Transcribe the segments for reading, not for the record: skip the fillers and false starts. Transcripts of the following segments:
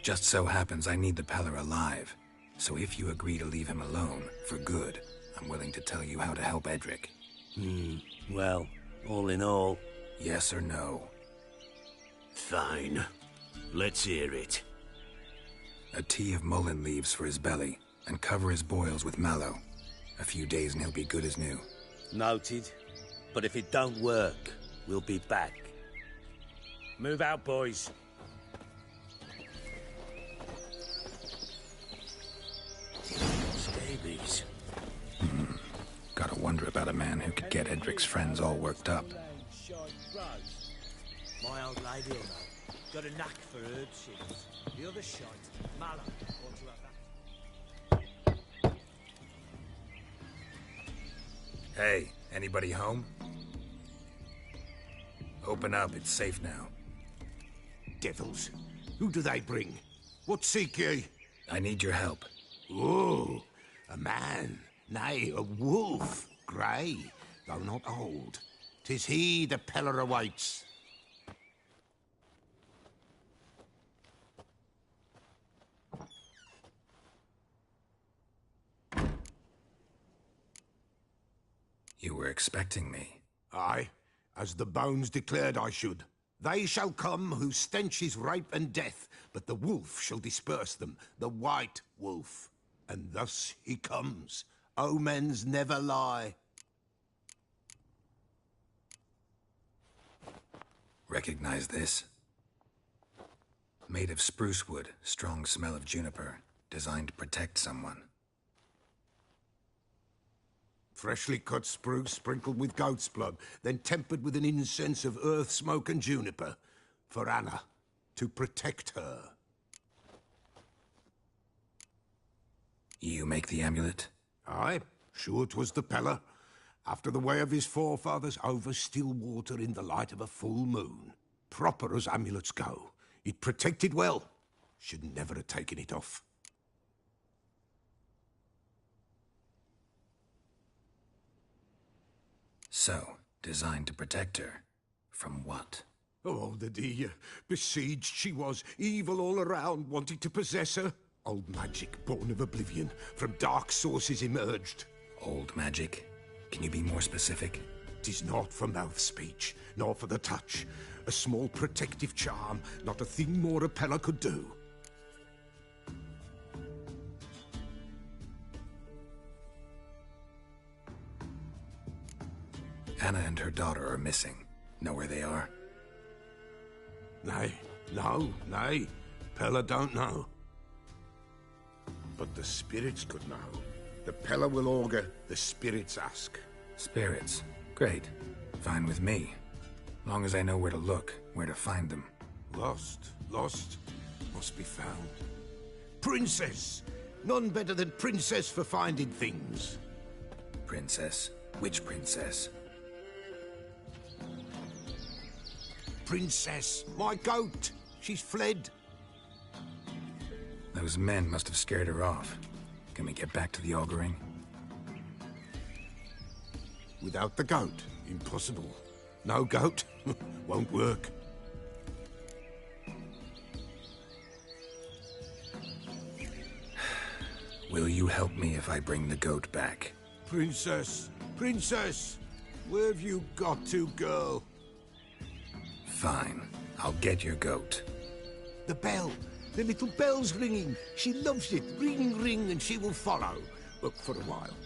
Just so happens I need the Peller alive. So if you agree to leave him alone, for good, I'm willing to tell you how to help Edric. Well, all in all... Yes or no? Fine. Let's hear it. A tea of mullein leaves for his belly, and cover his boils with mallow. A few days and he'll be good as new. Noted. But if it don't work, we'll be back. Move out, boys. Scabies. Gotta wonder about a man who could get Edric's friends all worked up. My old lady will know. Got a knack for herb seeds. The other shite, mallow. Want to have that? Hey, anybody home? Open up, it's safe now. Devils. Who do they bring? What seek ye? I need your help. Oh, a man. Nay, a wolf. Grey, though not old. 'Tis he the Peller awaits. You were expecting me. Aye, as the bones declared I should. They shall come whose stench is rape and death, but the wolf shall disperse them, the white wolf. And thus he comes. Omens never lie. Recognize this? Made of spruce wood, strong smell of juniper, designed to protect someone. Freshly cut spruce sprinkled with goat's blood, then tempered with an incense of earth, smoke and juniper. For Anna, to protect her. You make the amulet? Aye, sure 'twas the Peller. After the way of his forefathers, over still water in the light of a full moon. Proper as amulets go. It protected well. Should never have taken it off. So, designed to protect her. From what? Oh, the dear. Besieged she was, evil all around, wanting to possess her. Old magic, born of oblivion, from dark sources emerged. Old magic? Can you be more specific? 'Tis not for mouth speech, nor for the touch. A small protective charm, not a thing more a Peller could do. Anna and her daughter are missing. Know where they are? Nay, nay. Peller don't know. But the spirits could know. The Peller will augur, the spirits ask. Spirits. Great. Fine with me. Long as I know where to look, where to find them. Lost, must be found. Princess! None better than Princess for finding things. Princess? Which princess? Princess, my goat! She's fled. Those men must have scared her off. Can we get back to the auguring? Without the goat, impossible. No goat, won't work. Will you help me if I bring the goat back? Princess, where have you got to, girl? Fine. I'll get your goat. The bell. The little bell's ringing. She loves it. Ring, ring, and she will follow. But for a while.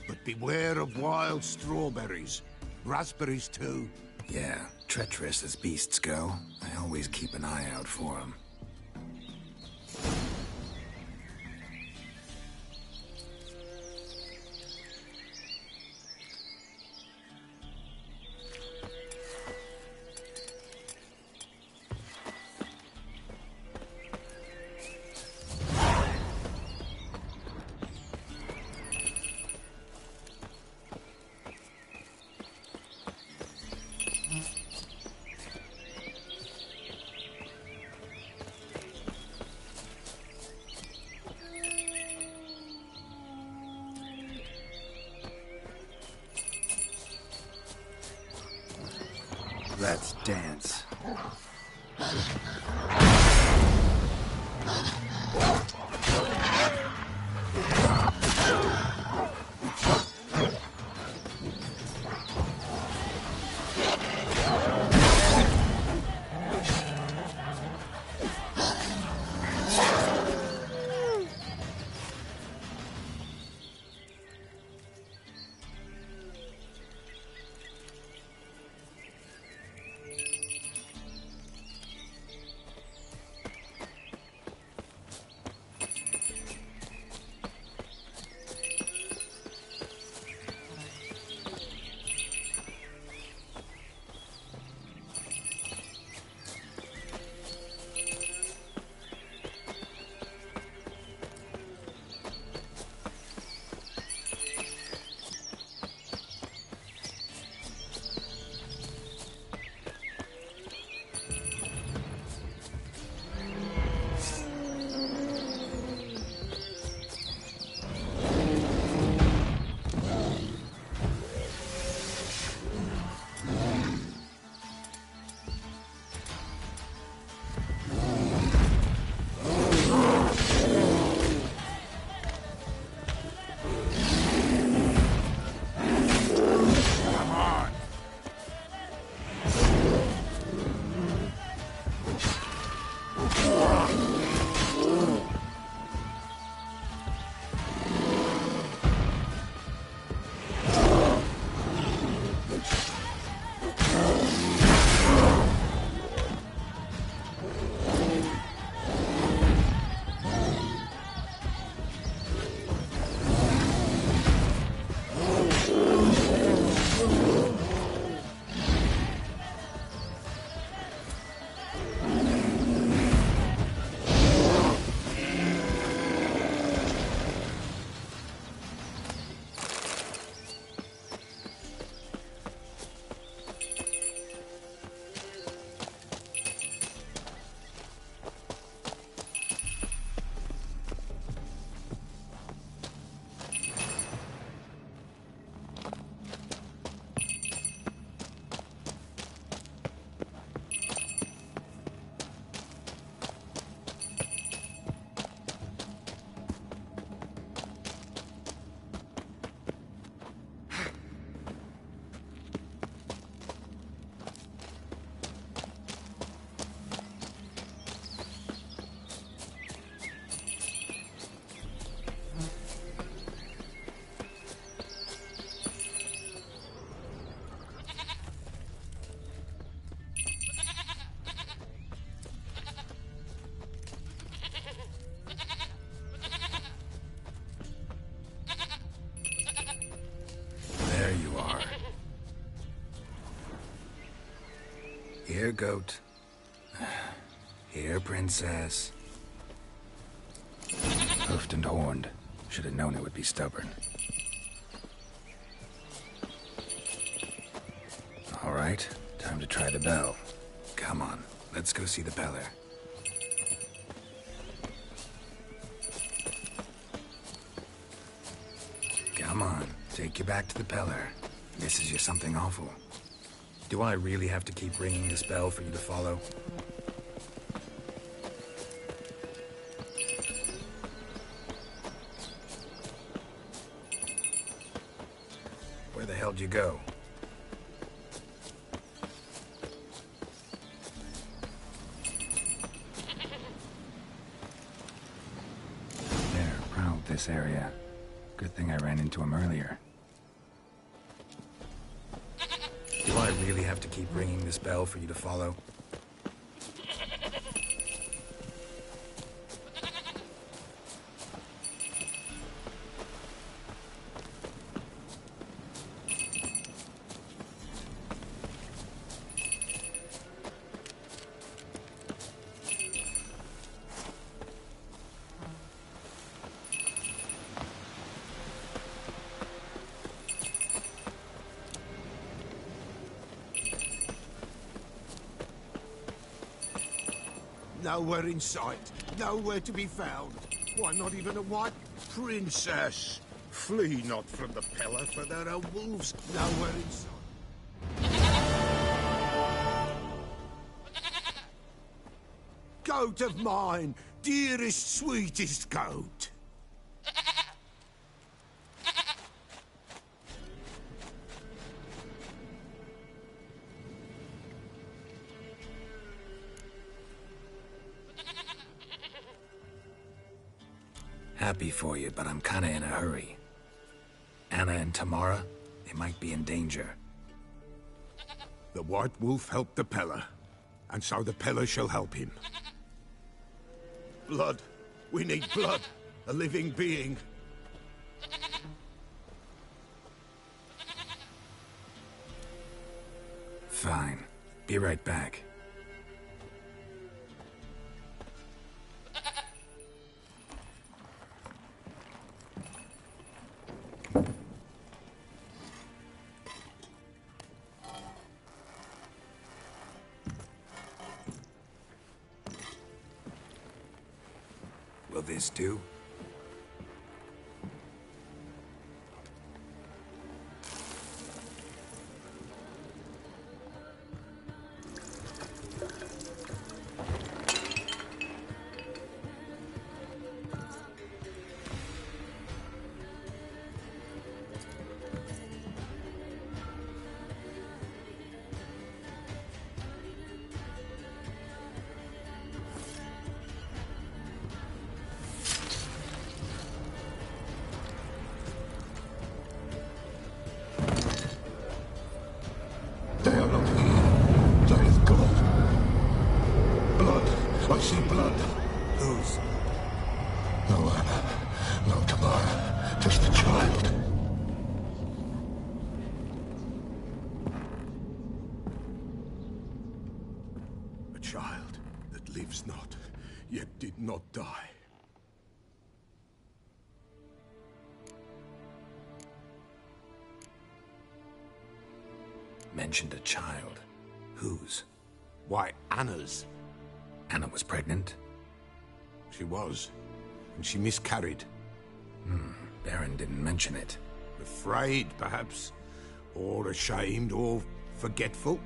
But beware of wild strawberries. Raspberries, too. Yeah, treacherous as beasts go. I always keep an eye out for them. Let's dance. Here, goat. Here, princess. Hoofed and horned. Should have known it would be stubborn. All right, time to try the bell. Come on, let's go see the Peller. Come on, take you back to the Peller. Misses you something awful. Do I really have to keep ringing this bell for you to follow? Where the hell did you go? There, prowled this area. Good thing I ran into him earlier. Do I really have to keep ringing this bell for you to follow? Nowhere in sight. Nowhere to be found. Why, not even a white princess. Flee not from the Peller, for there are wolves nowhere in sight. Goat of mine, dearest, sweetest goat. Happy for you, but I'm kinda in a hurry. Anna and Tamara, they might be in danger. The White Wolf helped the Peller, and so the Peller shall help him. Blood. We need blood. A living being. Fine. Be right back. Will this do? They are not here. There is God. Blood. I see blood. Whose? No Anna. No Tamara. Just a child. A child that lives not, yet did not die. Mentioned a child. Whose? Why, Anna's. Anna was pregnant? She was. And she miscarried. Baron didn't mention it. Afraid, perhaps. Or ashamed, or forgetful.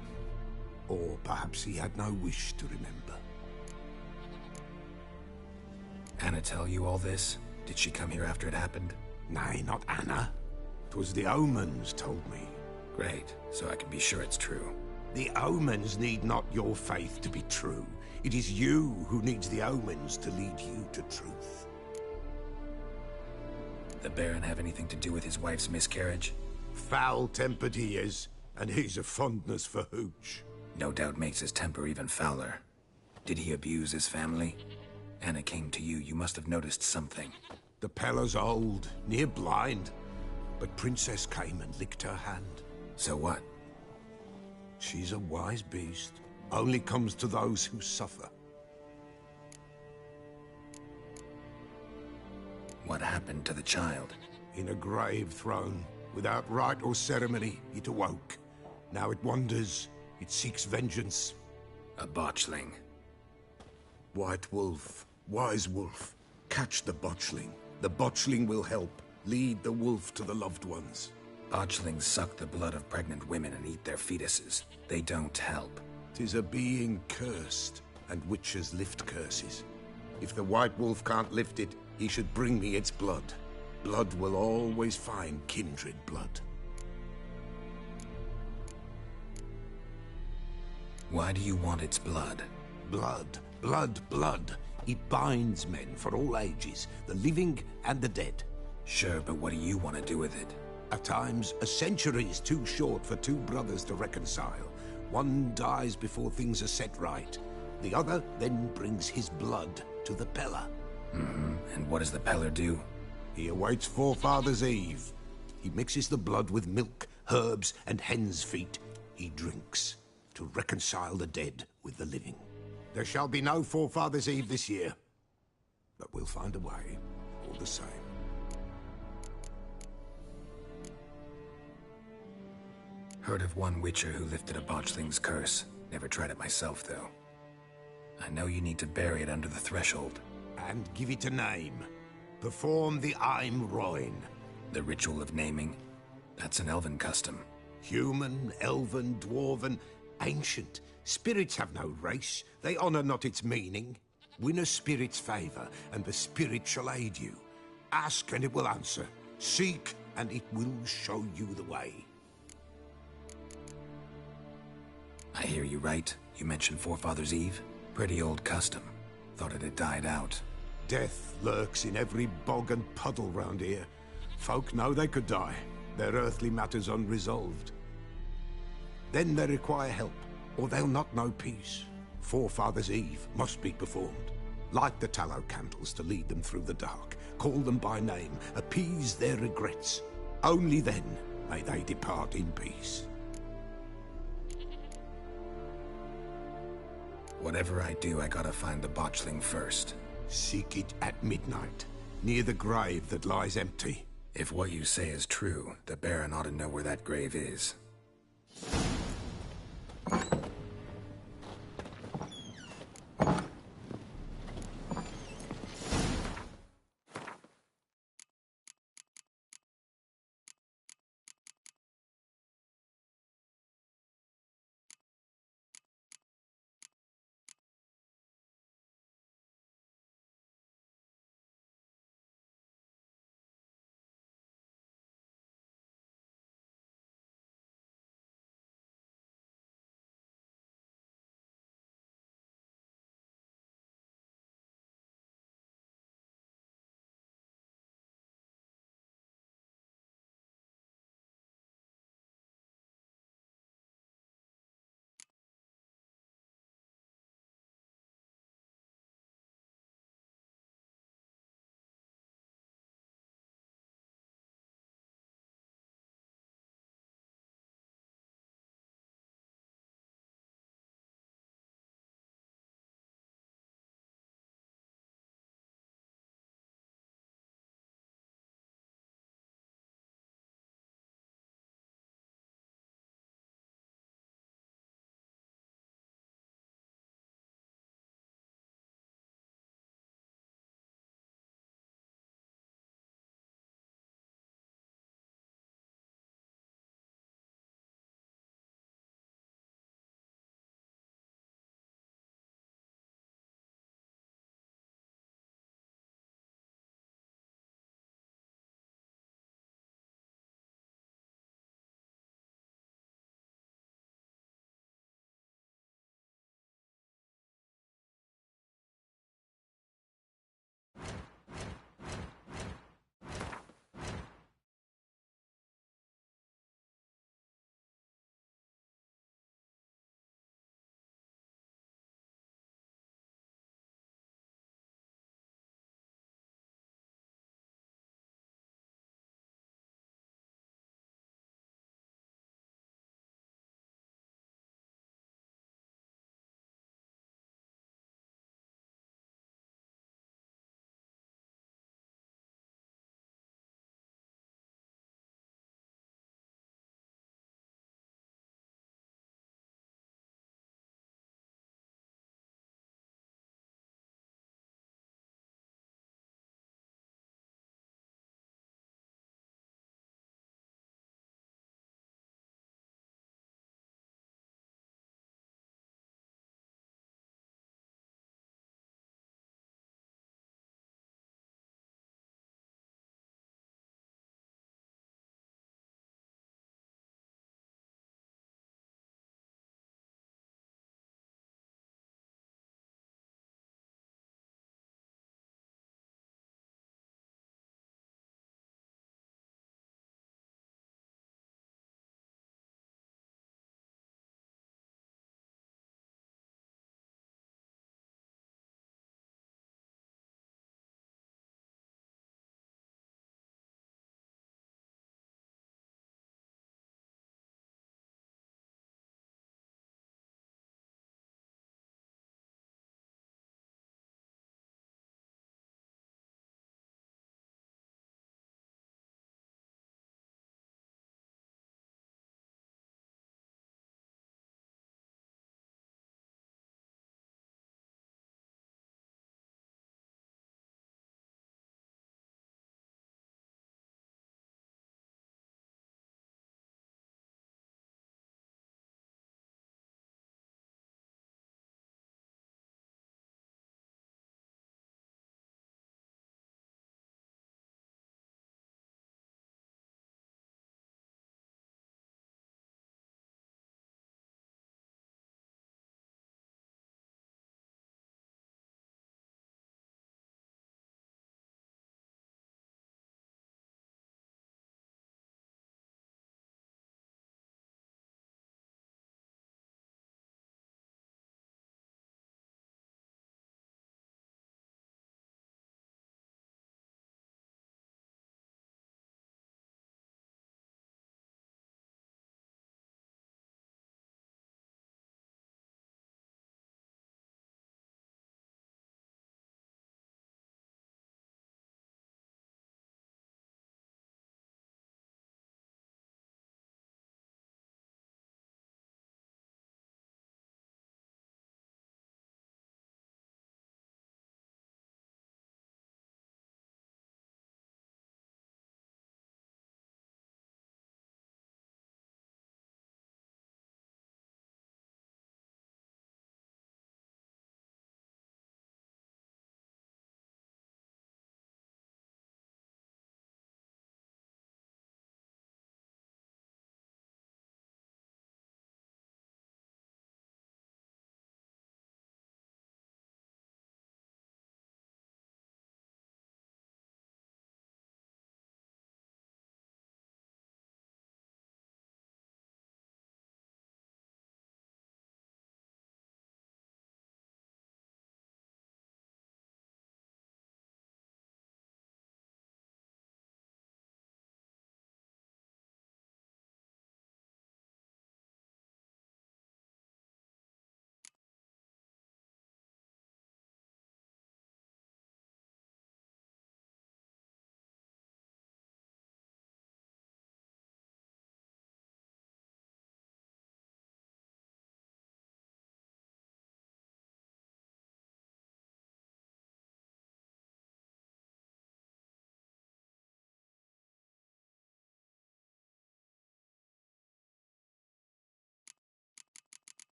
Or perhaps he had no wish to remember. Anna tell you all this? Did she come here after it happened? Nay, not Anna. 'Twas the omens told me. Great, so I can be sure it's true. The omens need not your faith to be true. It is you who needs the omens to lead you to truth. The Baron have anything to do with his wife's miscarriage? Foul-tempered he is, and he's a fondness for hooch. No doubt makes his temper even fouler. Did he abuse his family? Anna came to you, you must have noticed something. The Peller's old, near blind, but Princess came and licked her hand. So what? She's a wise beast, only comes to those who suffer. What happened to the child? In a grave thrown, without rite or ceremony, it awoke. Now it wanders, it seeks vengeance. A botchling. White Wolf, Wise Wolf, catch the botchling. The botchling will help, lead the wolf to the loved ones. Botchlings suck the blood of pregnant women and eat their fetuses. They don't help. 'Tis a being cursed, and witches lift curses. If the White Wolf can't lift it, he should bring me its blood. Blood will always find kindred blood. Why do you want its blood? Blood, blood, blood. It binds men for all ages, the living and the dead. Sure, but what do you want to do with it? At times, a century is too short for two brothers to reconcile. One dies before things are set right. The other then brings his blood to the Peller. And what does the Peller do? He awaits Forefather's Eve. He mixes the blood with milk, herbs, and hen's feet. He drinks to reconcile the dead with the living. There shall be no Forefather's Eve this year, but we'll find a way, all the same. Heard of one witcher who lifted a botchling's curse. Never tried it myself, though. I know you need to bury it under the threshold. And give it a name. Perform the Aim Roin. The ritual of naming? That's an elven custom. Human, elven, dwarven, ancient. Spirits have no race. They honor not its meaning. Win a spirit's favor, and the spirit shall aid you. Ask, and it will answer. Seek, and it will show you the way. I hear you right. You mentioned Forefather's Eve? Pretty old custom. Thought it had died out. Death lurks in every bog and puddle round here. Folk know they could die, their earthly matters unresolved. Then they require help, or they'll not know peace. Forefather's Eve must be performed. Light the tallow candles to lead them through the dark. Call them by name, appease their regrets. Only then may they depart in peace. Whatever I do, I gotta find the botchling first. Seek it at midnight, near the grave that lies empty. If what you say is true, the Baron ought to know where that grave is.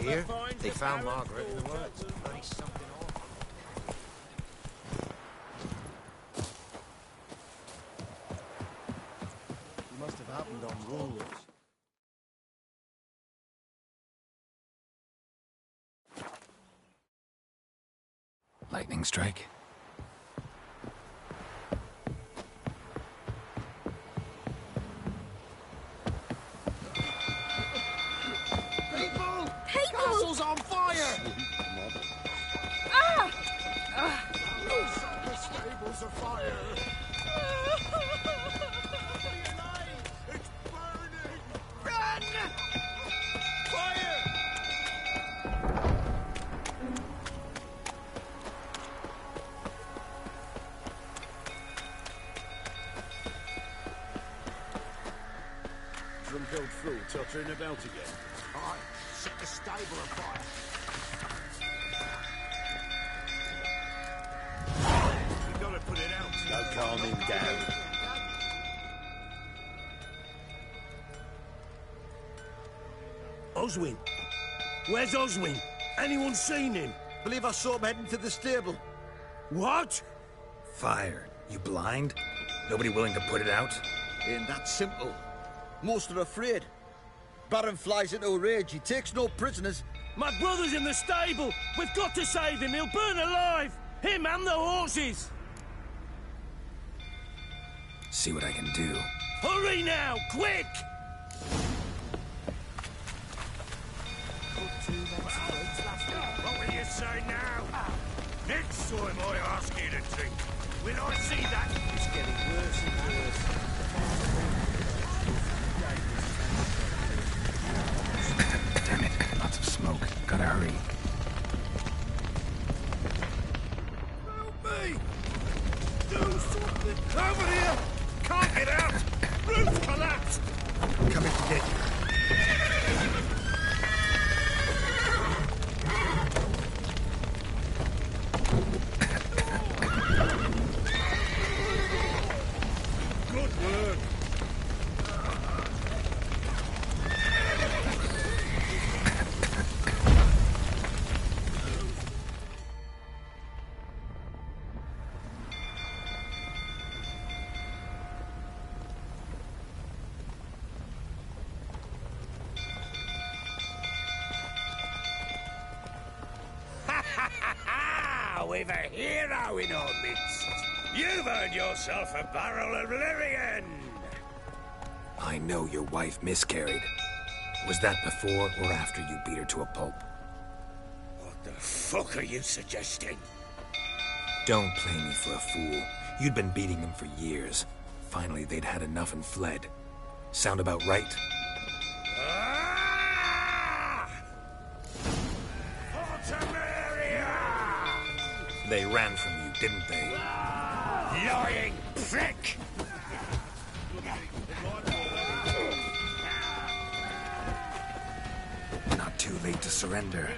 hear? They found Margaret in the woods. Bloody something awful. It must have happened on wolves. Lightning strike? People! People! Castle's on fire! Ah! The stable's afire! It's burning! Run! Fire! Drunk old fool tottering about again. I set the stable afire. We've got to put it out. No calm him down. Oswin? Where's Oswin? Anyone seen him? Believe I saw him heading to the stable. What? Fire. You blind? Nobody willing to put it out? Ain't that simple. Most are afraid. Baron flies into a rage. He takes no prisoners. My brother's in the stable! We've got to save him! He'll burn alive! Him and the horses! See what I can do. Hurry now! Quick! What will you say now? Next time I ask you to drink, will I see that? It's getting worse and worse. Damn it. Lots of smoke. Gotta hurry. Help me! Do something! Over here! Can't get out! Roof collapsed! Coming to get you. Good work! We've a hero in our midst. You've earned yourself a barrel of Lyrian. I know your wife miscarried. Was that before or after you beat her to a pulp? What the fuck are you suggesting? Don't play me for a fool. You'd been beating them for years. Finally, they'd had enough and fled. Sound about right? Ah! Fortamaria! They ran from you, didn't they? Lying prick! Not too late to surrender.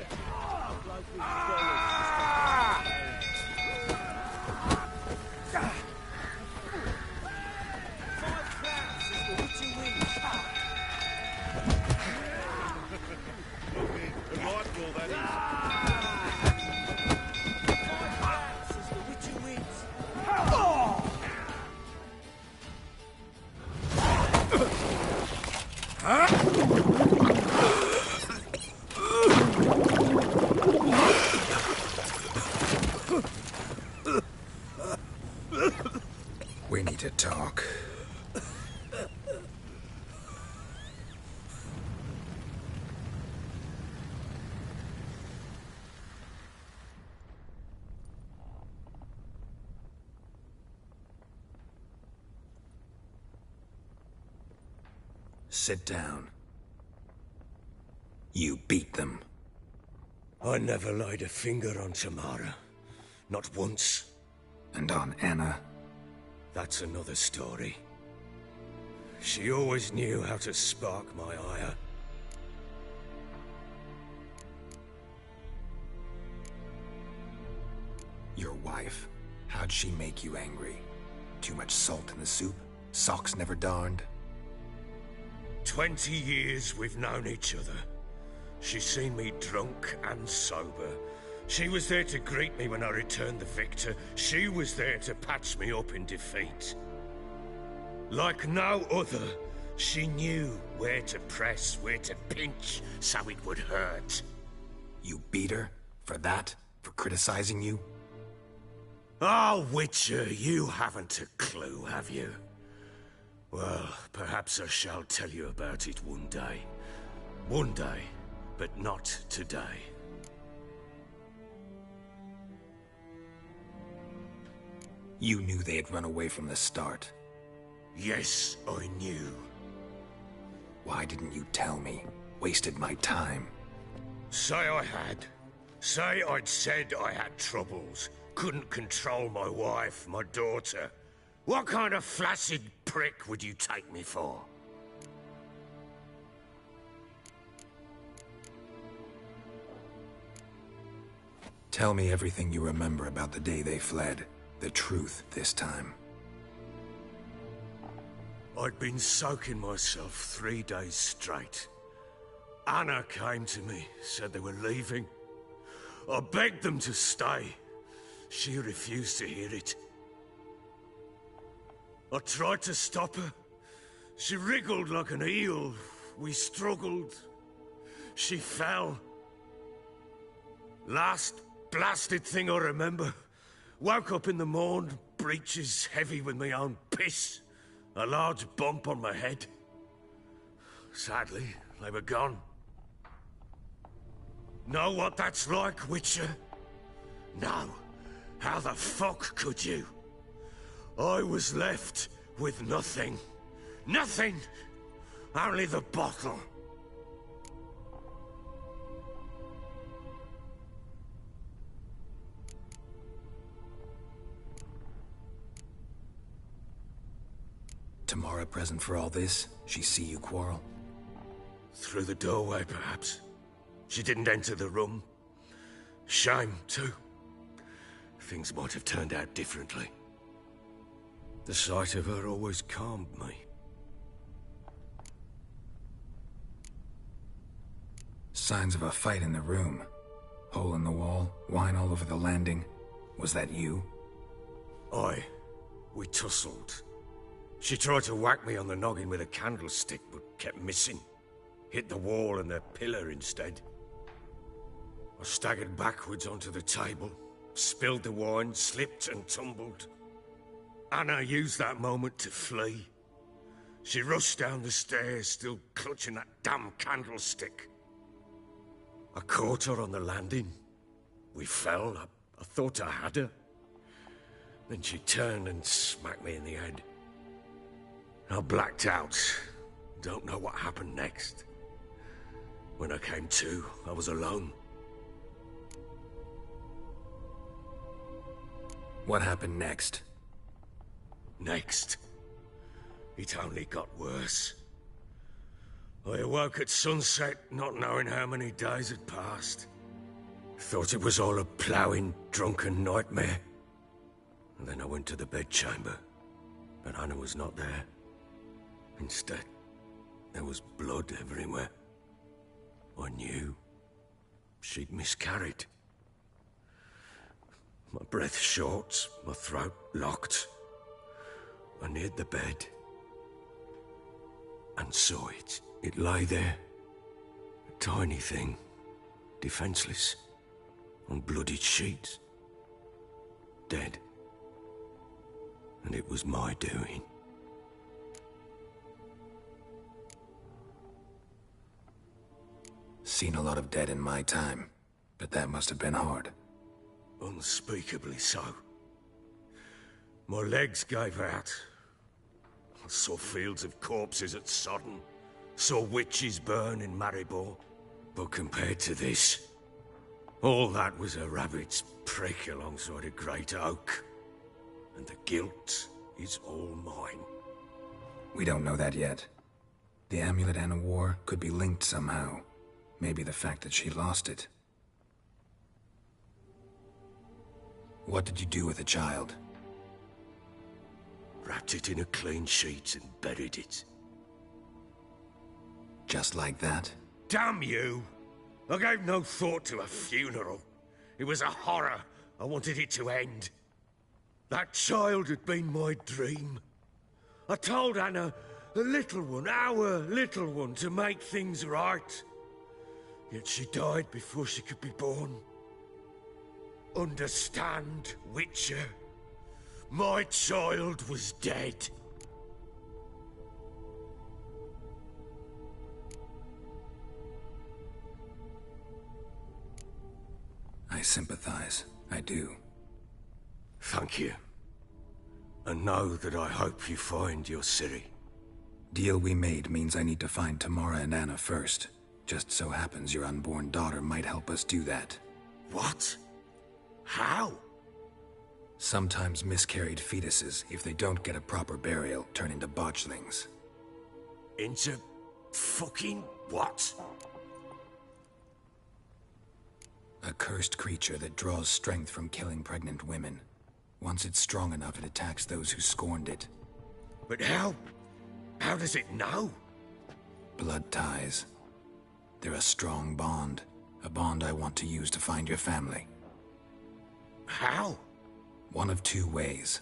We need to talk. Sit down. You beat them. I never laid a finger on Tamara. Not once. And on Anna. That's another story. She always knew how to spark my ire. Your wife. How'd she make you angry? Too much salt in the soup? Socks never darned? 20 years we've known each other. She's seen me drunk and sober. She was there to greet me when I returned the victor. She was there to patch me up in defeat. Like no other, she knew where to press, where to pinch, so it would hurt. You beat her? For that? For criticizing you? Oh, Witcher, you haven't a clue, have you? Well, perhaps I shall tell you about it one day. One day, but not today. You knew they had run away from the start. Yes, I knew. Why didn't you tell me? Wasted my time. Say I had. Say I'd said I had troubles. Couldn't control my wife, my daughter. What kind of flaccid prick would you take me for? Tell me everything you remember about the day they fled. The truth this time. I'd been soaking myself 3 days straight. Anna came to me, said they were leaving. I begged them to stay. She refused to hear it. I tried to stop her. She wriggled like an eel. We struggled. She fell. Last blasted thing I remember. Woke up in the morn, breeches heavy with my own piss. A large bump on my head. Sadly, they were gone. Know what that's like, Witcher? No. How the fuck could you? I was left with nothing. Nothing! Only the bottle. Tamara present for all this? She see you quarrel? Through the doorway, perhaps. She didn't enter the room. Shame, too. Things might have turned out differently. The sight of her always calmed me. Signs of a fight in the room. Hole in the wall, wine all over the landing. Was that you? We tussled. She tried to whack me on the noggin with a candlestick, but kept missing. Hit the wall and the pillar instead. I staggered backwards onto the table, spilled the wine, slipped and tumbled. Anna used that moment to flee. She rushed down the stairs, still clutching that damn candlestick. I caught her on the landing. We fell. I thought I had her. Then she turned and smacked me in the head. I blacked out. Don't know what happened next. When I came to, I was alone. What happened next? Next, it only got worse. I awoke at sunset, not knowing how many days had passed. Thought it was all a ploughing, drunken nightmare. And then I went to the bedchamber, but Anna was not there. Instead, there was blood everywhere. I knew she'd miscarried. My breath short, my throat locked. I neared the bed and saw it. It lay there, a tiny thing, defenseless, on bloodied sheets, dead. And it was my doing. Seen a lot of dead in my time, but that must have been hard. Unspeakably so. My legs gave out. I saw fields of corpses at Sodden. Saw witches burn in Maribor. But compared to this, all that was a rabbit's prick alongside a great oak. And the guilt is all mine. We don't know that yet. The amulet Anna wore could be linked somehow. Maybe the fact that she lost it. What did you do with the child? Wrapped it in a clean sheet and buried it. Just like that? Damn you! I gave no thought to a funeral. It was a horror. I wanted it to end. That child had been my dream. I told Anna, the little one, our little one, to make things right. Yet she died before she could be born. Understand, Witcher? My child was dead. I sympathize. I do. Thank you. And know that I hope you find your Ciri. Deal we made means I need to find Tamara and Anna first. Just so happens your unborn daughter might help us do that. What? How? Sometimes miscarried fetuses, if they don't get a proper burial, turn into botchlings. Into fucking what? A cursed creature that draws strength from killing pregnant women. Once it's strong enough, it attacks those who scorned it. But how? How does it know? Blood ties. They're a strong bond. A bond I want to use to find your family. How? One of two ways.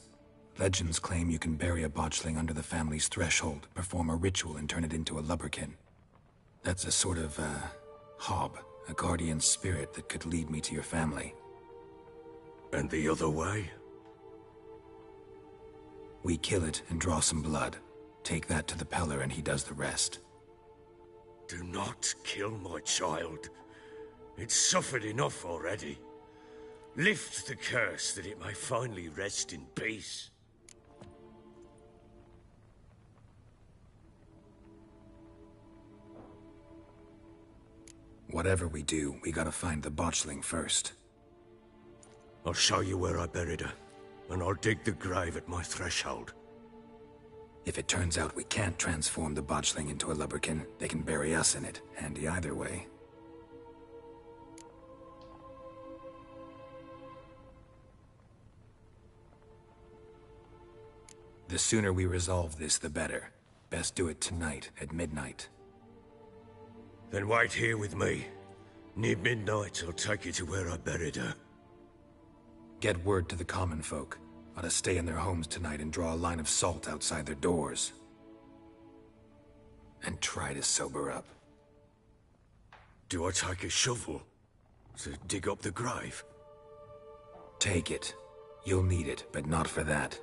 Legends claim you can bury a botchling under the family's threshold, perform a ritual, and turn it into a lubberkin. That's a sort of, hob, a guardian spirit that could lead me to your family. And the other way? We kill it and draw some blood. Take that to the Peller and he does the rest. Do not kill my child. It's suffered enough already. Lift the curse that it may finally rest in peace. Whatever we do, we gotta find the botchling first. I'll show you where I buried her, and I'll dig the grave at my threshold. If it turns out we can't transform the botchling into a lubberkin, they can bury us in it. Handy either way. The sooner we resolve this, the better. Best do it tonight, at midnight. Then wait here with me. Near midnight, I'll take you to where I buried her. Get word to the common folk. Ought to stay in their homes tonight and draw a line of salt outside their doors. And try to sober up. Do I take a shovel to dig up the grave? Take it. You'll need it, but not for that.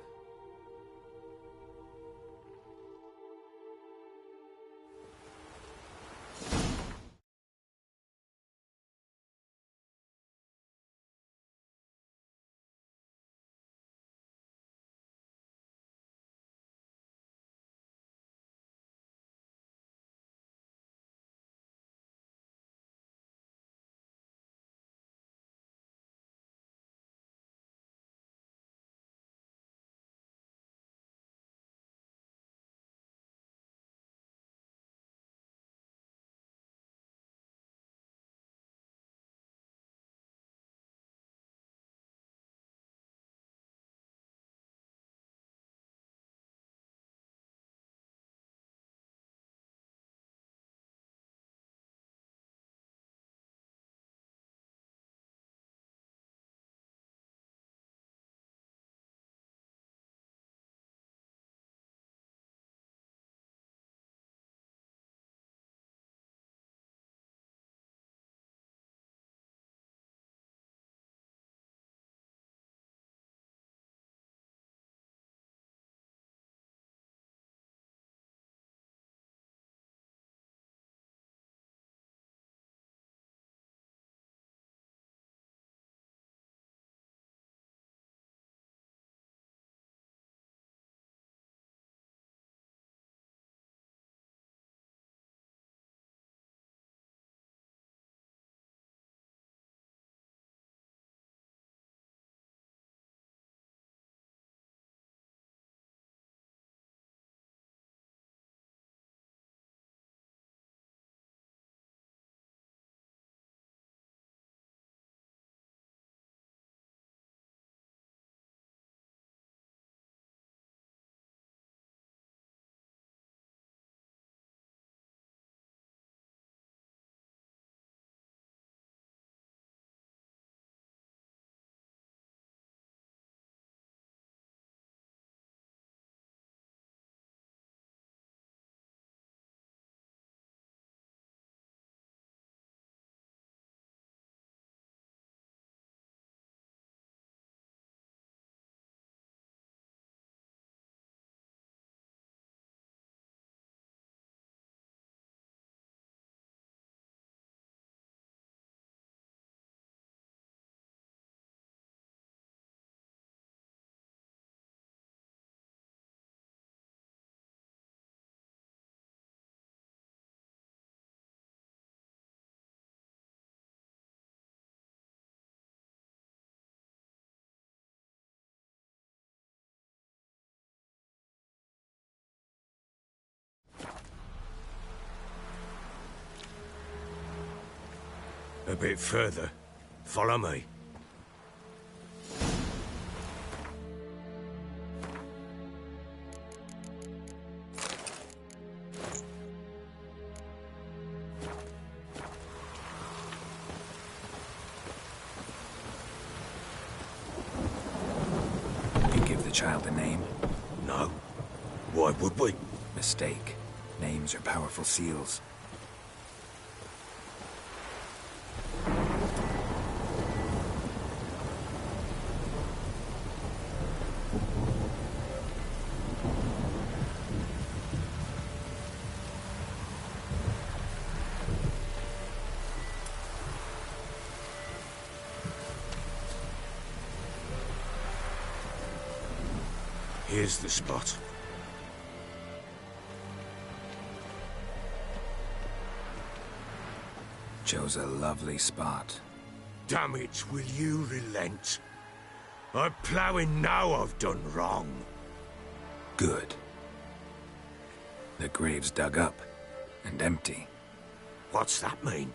A bit further. Follow me. You give the child a name? No. Why would we? Mistake. Names are powerful seals. Here's the spot. Chose a lovely spot. Damn it, will you relent? I'm ploughing now I've done wrong. Good. The grave's dug up and empty. What's that mean?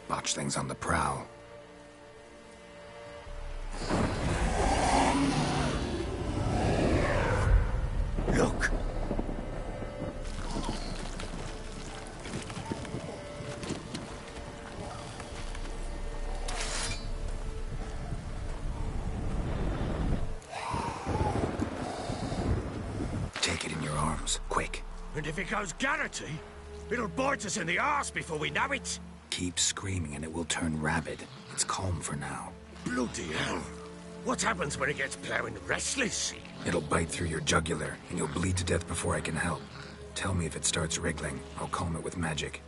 Botchlings on the prowl. Look. Take it in your arms, quick. And if it goes Garrity, it'll bite us in the arse before we know it. Keep screaming and it will turn rabid. It's calm for now. Bloody hell. What happens when it gets ploughing restless? It'll bite through your jugular, and you'll bleed to death before I can help. Tell me if it starts wriggling. I'll calm it with magic.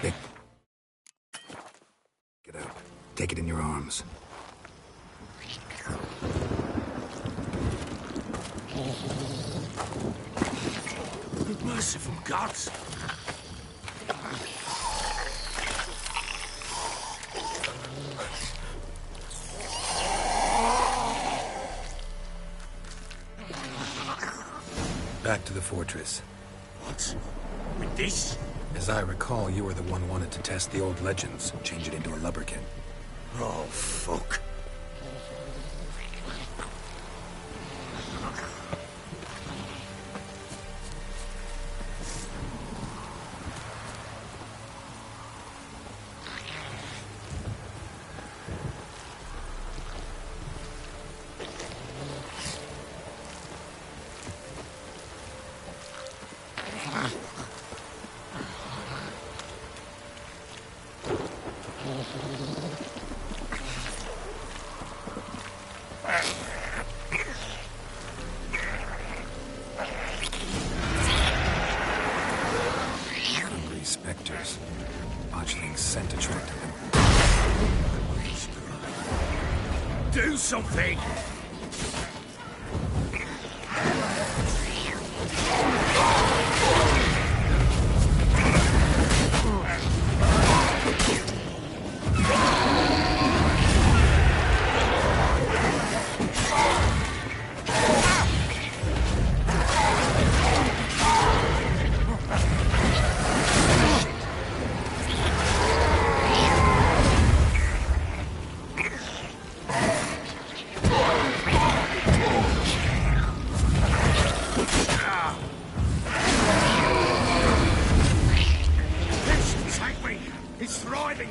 Pick it up. Take it in your arms. Merciful gods! Back to the fortress. What? With this? As I recall, you were the one wanted to test the old legends, change it into a lubberkin. Oh, fuck. Hungry specters. Botchling's scent attracted them. Do something!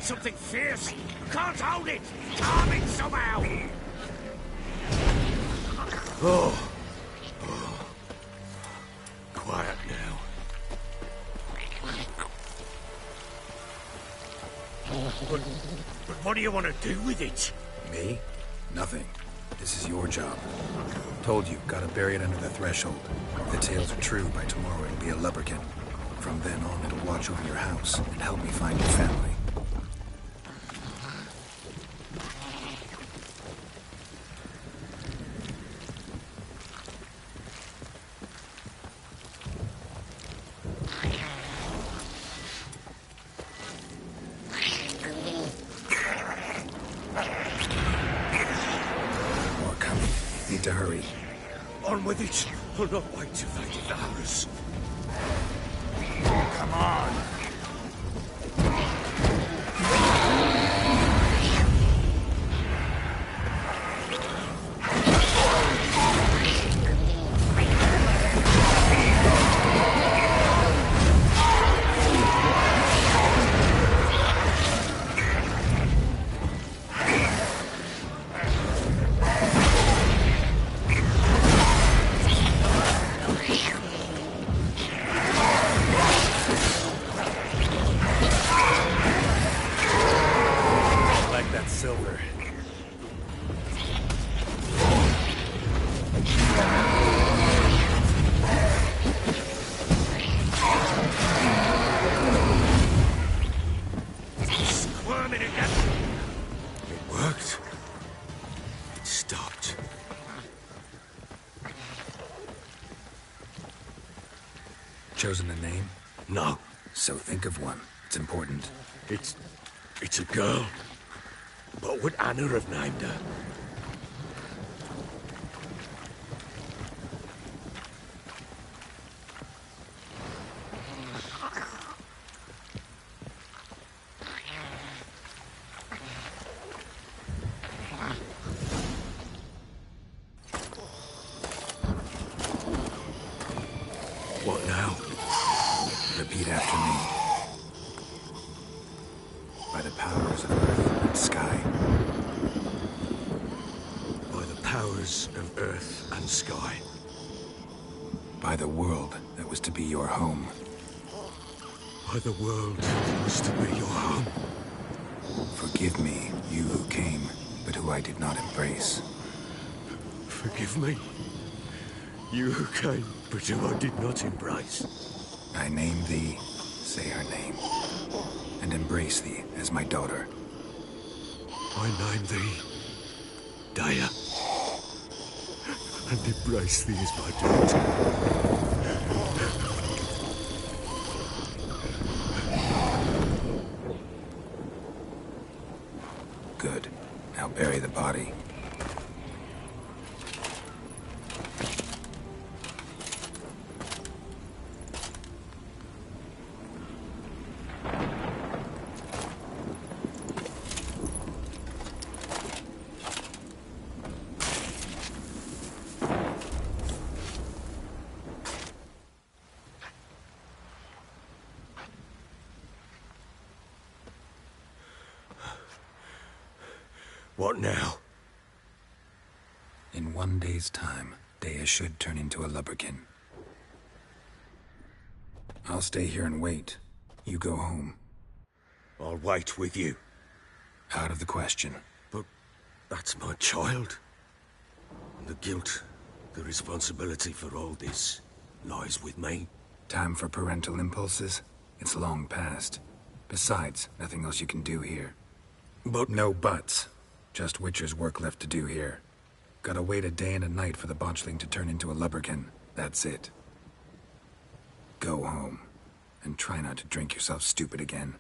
Something fierce. Can't hold it. Calm it somehow. Oh. Quiet now. But what do you want to do with it? Me? Nothing. This is your job. Told you, gotta bury it under the threshold. If the tales are true, by tomorrow it'll be a lubberkin. From then on, it'll watch over your house and help me find your family. Need to hurry. On with it. I'll not wait till they devour us. Come on. It worked. It stopped. Chosen a name? No, So think of one. It's important. it's a girl. What would Anna have named her? What now? Repeat after me. By the powers of earth and sky. By the powers of earth and sky. By the world that was to be your home. By the world that was to be your home. Forgive me, you who came, but who I did not embrace. Forgive me. You who came, but who I did not embrace. I name thee, say her name, and embrace thee as my daughter. I name thee Daya, and embrace thee as my daughter. Good. Now bury the body. What now? In 1 day's time, Dea should turn into a lubberkin. I'll stay here and wait. You go home. I'll wait with you. Out of the question. But that's my child. And the guilt, the responsibility for all this lies with me. Time for parental impulses? It's long past. Besides, nothing else you can do here. But No buts. Just Witcher's work left to do here. Gotta wait a day and a night for the botchling to turn into a lubberkin. That's it. Go home. And try not to drink yourself stupid again.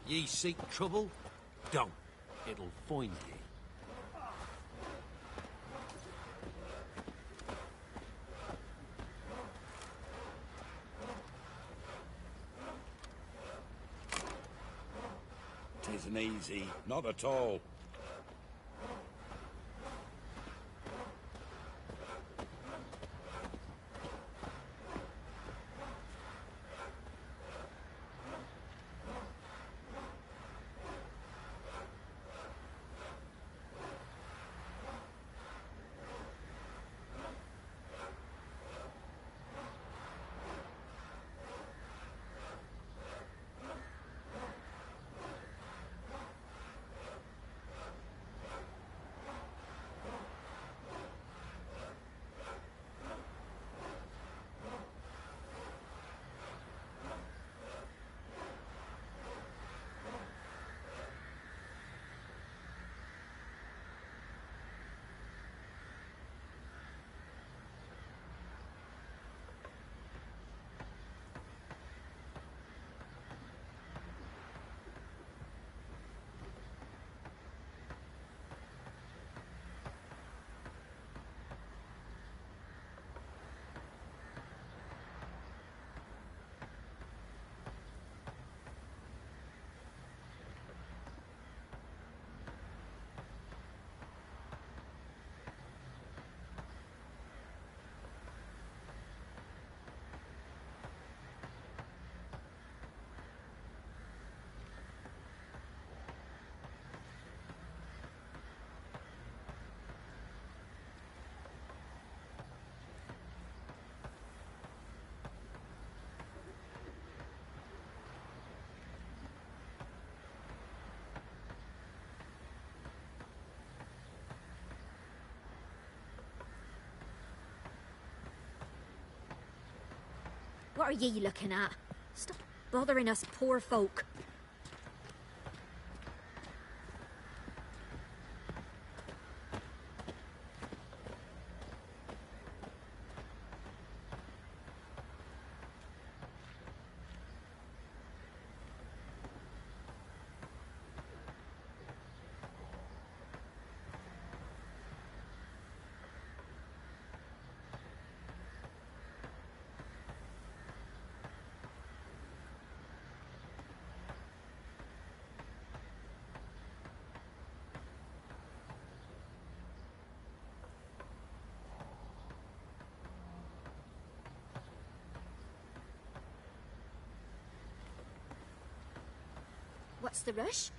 Ye seek trouble? Don't. It'll find ye. Tisn't easy, not at all. What are ye looking at? Stop bothering us poor folk. What's the rush?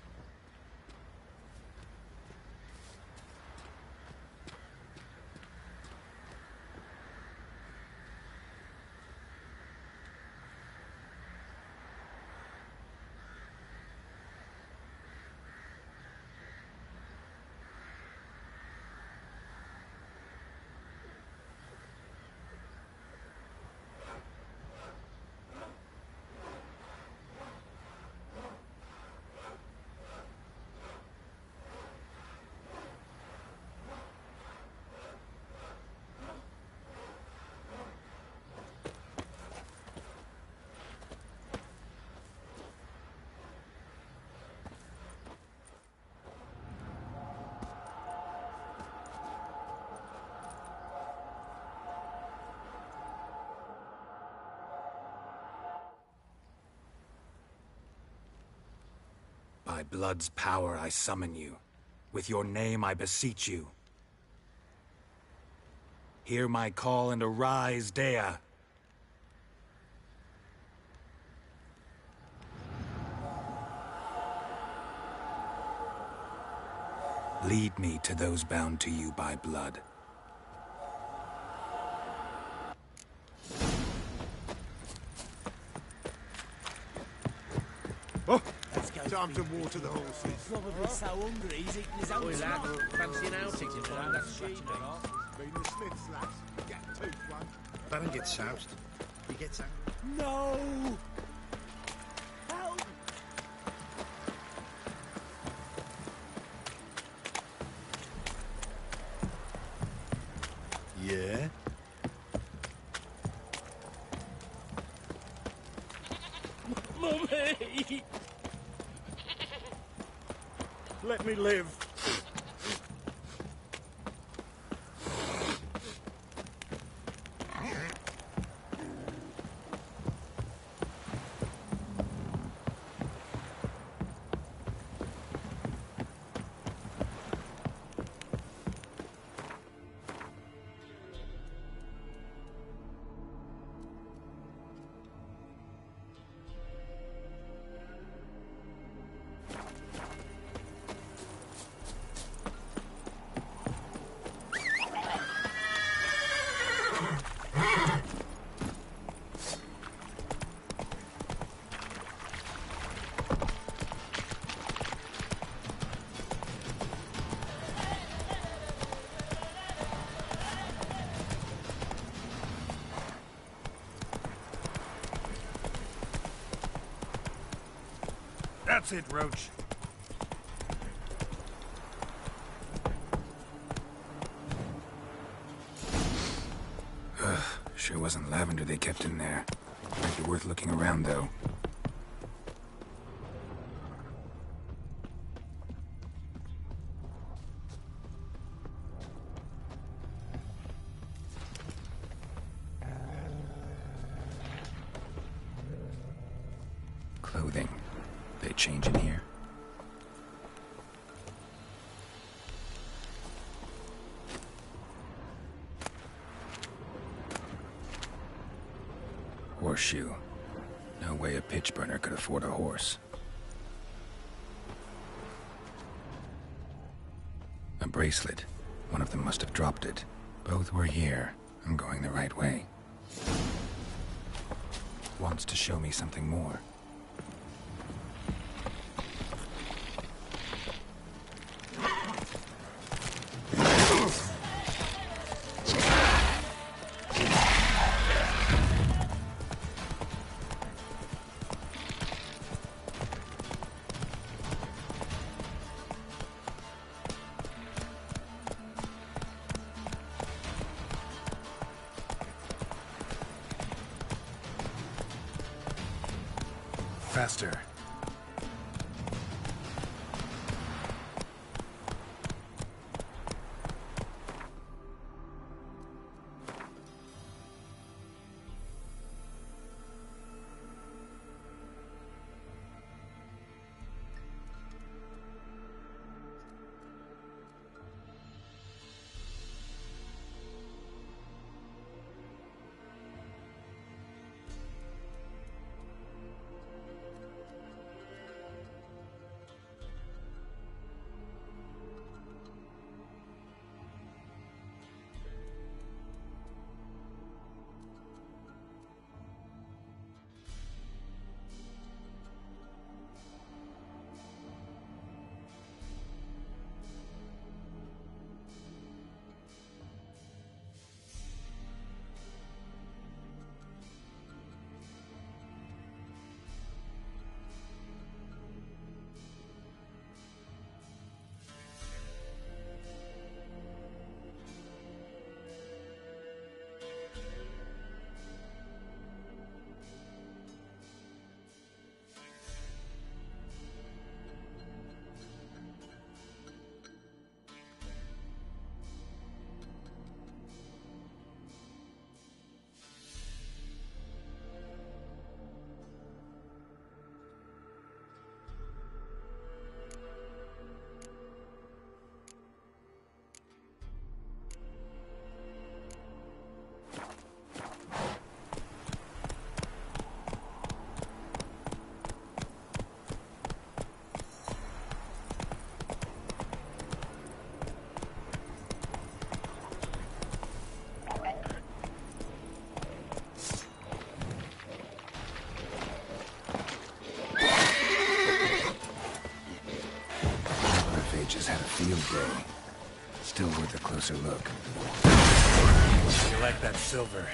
By blood's power I summon you. With your name I beseech you. Hear my call and arise, Dea. Lead me to those bound to you by blood. Oh! Time to water the horses. Probably so hungry he's eating his own stomach. Fancy an outing to find that sheep. Been the Smiths, lads. Get a tooth one. Baron gets soused. He gets angry. No! Help! Yeah? Mummy! Let me live. That's it, Roach. Sure wasn't lavender they kept in there. Might be worth looking around, though. Clothing. They change in here? Horseshoe. No way a pitch burner could afford a horse. A bracelet. One of them must have dropped it. Both were here. I'm going the right way. Wants to show me something more. faster. Just had a field day. Still worth a closer look. You like that silver?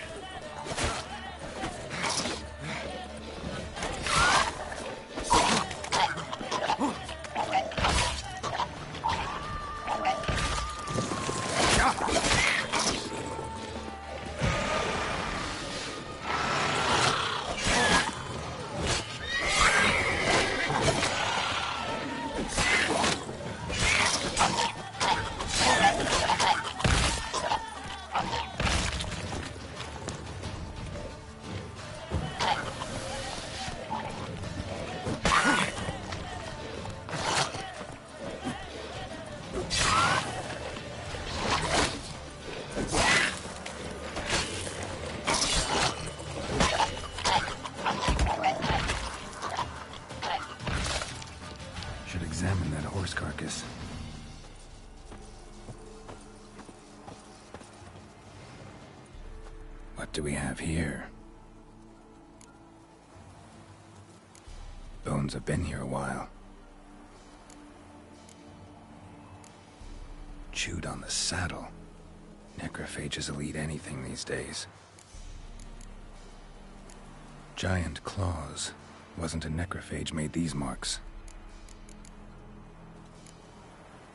Examine that horse carcass. What do we have here? Bones have been here a while. Chewed on the saddle. Necrophages will eat anything these days. Giant claws. Wasn't a necrophage made these marks.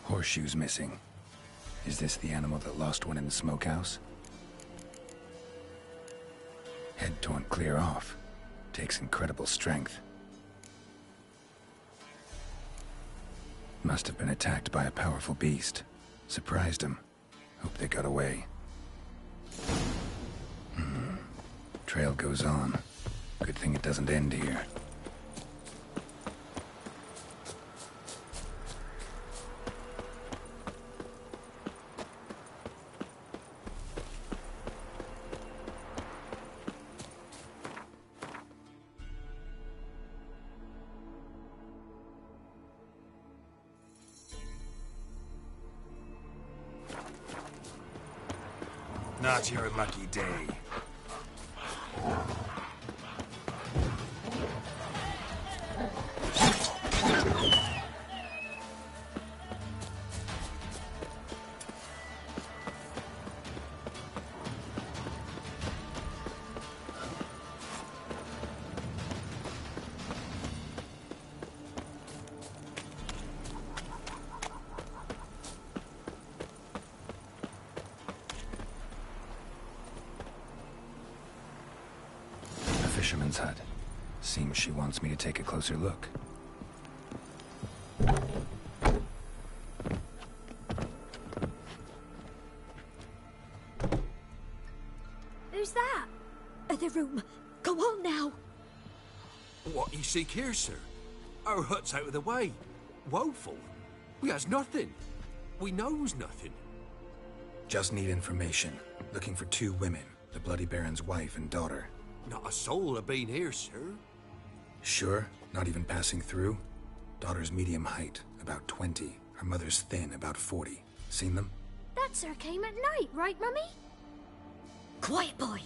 Horseshoes missing. Is this the animal that lost one in the smokehouse? Head torn clear off. Takes incredible strength. Must have been attacked by a powerful beast. Surprised him. Hope they got away. Trail goes on. Good thing it doesn't end here. Not your lucky day. Fisherman's hut. Seems she wants me to take a closer look. Who's that? The room. Go on now. What you seek here, sir? Our hut's out of the way. Woeful. We has nothing. We knows nothing. Just need information. Looking for 2 women, the Bloody Baron's wife and daughter. Not a soul have been here, sir. Sure? Not even passing through? Daughter's medium height, about 20. Her mother's thin, about 40. Seen them? That sir came at night, right, Mummy? Quiet, boy.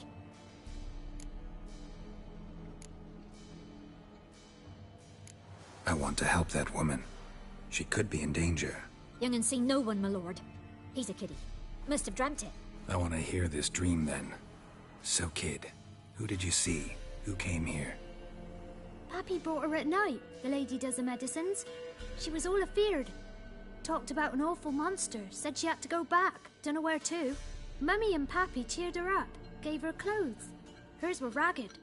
I want to help that woman. She could be in danger. Young and seen no one, my lord. He's a kiddie. Must have dreamt it. I want to hear this dream then. So, kid, who did you see? Who came here? Pappy brought her at night, the lady does the medicines. She was all afeared. Talked about an awful monster, said she had to go back, dunno where to. Mummy and Pappy cheered her up, gave her clothes. Hers were ragged.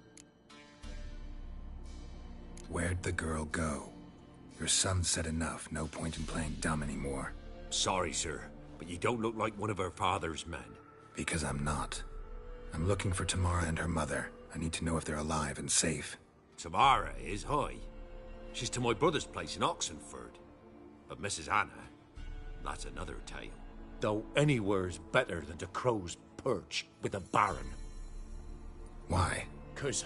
Where'd the girl go? Your son said enough, no point in playing dumb anymore. Sorry, sir, but you don't look like one of her father's men. Because I'm not. I'm looking for Tamara and her mother. I need to know if they're alive and safe. Tamara is, hi. She's to my brother's place in Oxenford. But Mrs. Anna, that's another tale. Though anywhere's better than the Crow's Perch with the Baron. Why? 'Cause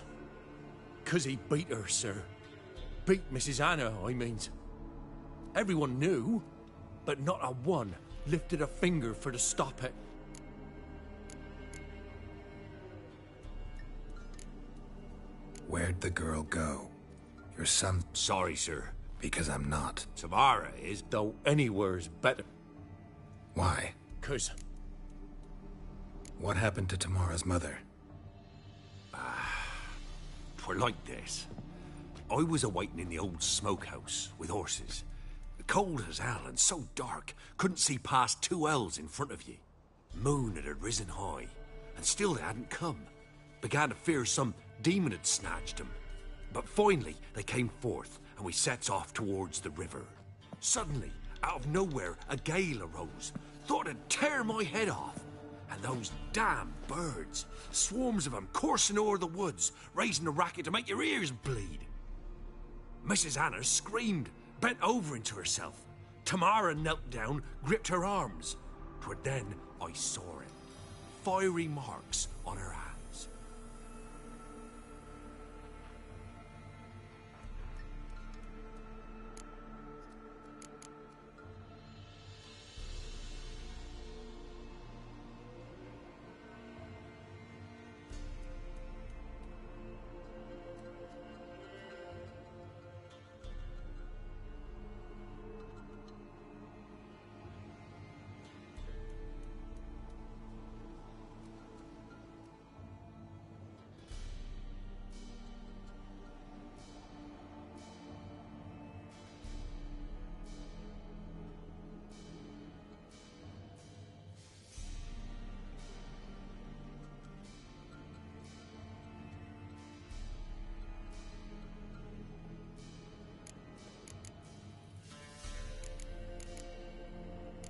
he beat her, sir. Beat Mrs. Anna, I means. Everyone knew, but not a one lifted a finger for to stop it. Where'd the girl go? Your son... Sorry, sir. Because I'm not. Tamara is, though anywhere's better. Why? 'Cause What happened to Tamara's mother? Twere like this. I was awaiting in the old smokehouse with horses. Cold as hell and so dark, couldn't see past 2 ells in front of ye. Moon had risen high, and still they hadn't come. Began to fear some demon had snatched them. But finally they came forth, and we sets off towards the river. Suddenly, out of nowhere, a gale arose. Thought it'd tear my head off. And those damn birds, swarms of them coursing o'er the woods, raising a racket to make your ears bleed. Mrs. Anna screamed, bent over into herself. Tamara knelt down, gripped her arms. 'Twere then I saw it. Fiery marks on her hands.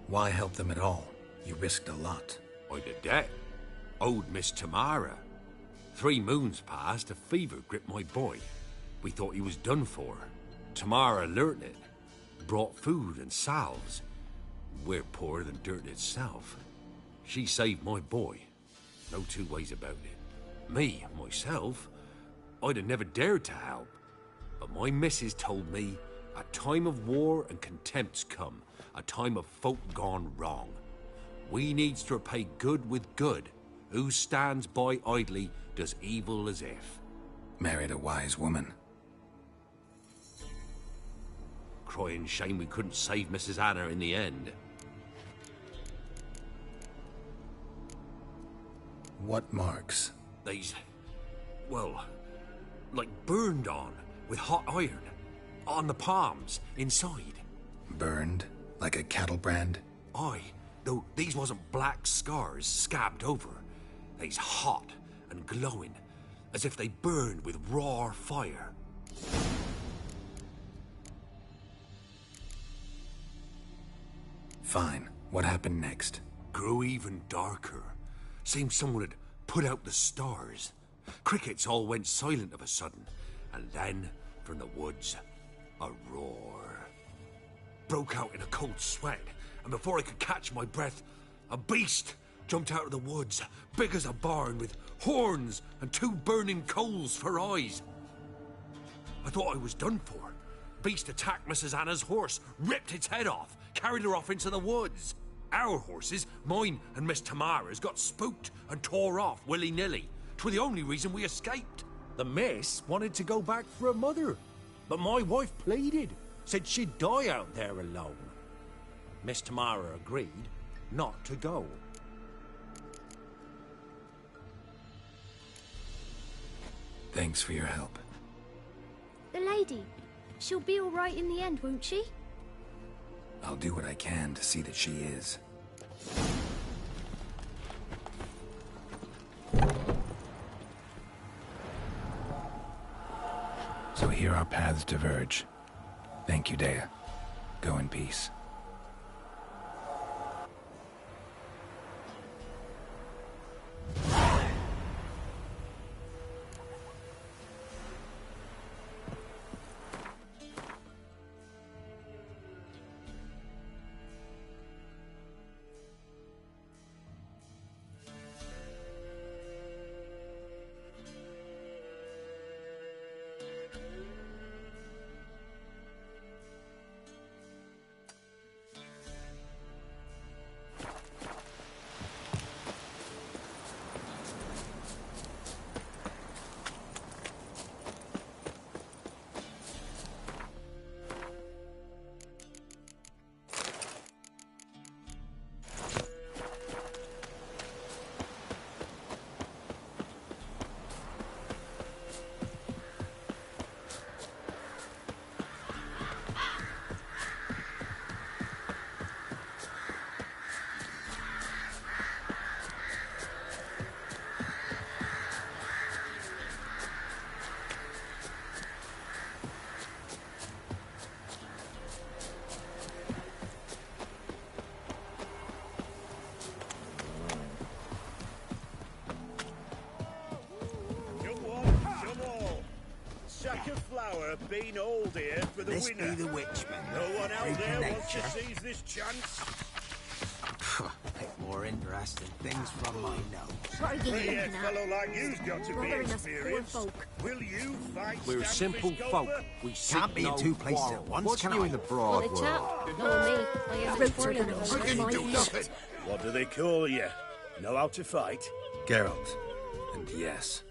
Why help them at all? You risked a lot. I'd a debt. Owed Miss Tamara. 3 moons passed, a fever gripped my boy. We thought he was done for. Tamara learnt it. Brought food and salves. We're poorer than dirt itself. She saved my boy. No 2 ways about it. Me, myself, I'd have never dared to help. But my missus told me a time of war and contempt's come. A time of folk gone wrong. We needs to repay good with good. Who stands by idly does evil as if. Married a wise woman. Crying shame we couldn't save Mrs. Anna in the end. What marks? They's, well, like burned on with hot iron. On the palms, inside. Burned? Like a cattle brand? Aye, though these wasn't black scars scabbed over. They's hot and glowing, as if they burned with raw fire. Fine. What happened next? Grew even darker. Seemed someone had put out the stars. Crickets all went silent of a sudden, and then, from the woods, a roar. Broke out in a cold sweat, and before I could catch my breath, a beast jumped out of the woods, big as a barn, with horns and 2 burning coals for eyes. I thought I was done for. Beast attacked Mrs. Anna's horse, ripped its head off, carried her off into the woods. Our horses, mine and Miss Tamara's, got spooked and tore off willy-nilly. 'Twas the only reason we escaped. The miss wanted to go back for her mother, but my wife pleaded, said she'd die out there alone. Miss Tamara agreed not to go. Thanks for your help. The lady, she'll be all right in the end, won't she? I'll do what I can to see that she is. So here our paths diverge. Thank you, Dea. Go in peace. Been old here for the This winner. be the Witchman. No one out Freak there of wants to nature. seize this chance. Pick more interesting things from my nose. What are you A looking fellow at? like you's got to be Bothering us poor experienced. folk. Will you fight? We're Stanley simple Scoper? folk. We seek Can't be in no 2 places quarrel. at once, What's can you I? in the Well, the chap, nor me. I am Roots twirling are I over didn't my do head. nothing. What do they call you? Know how to fight? Geralt. And yes.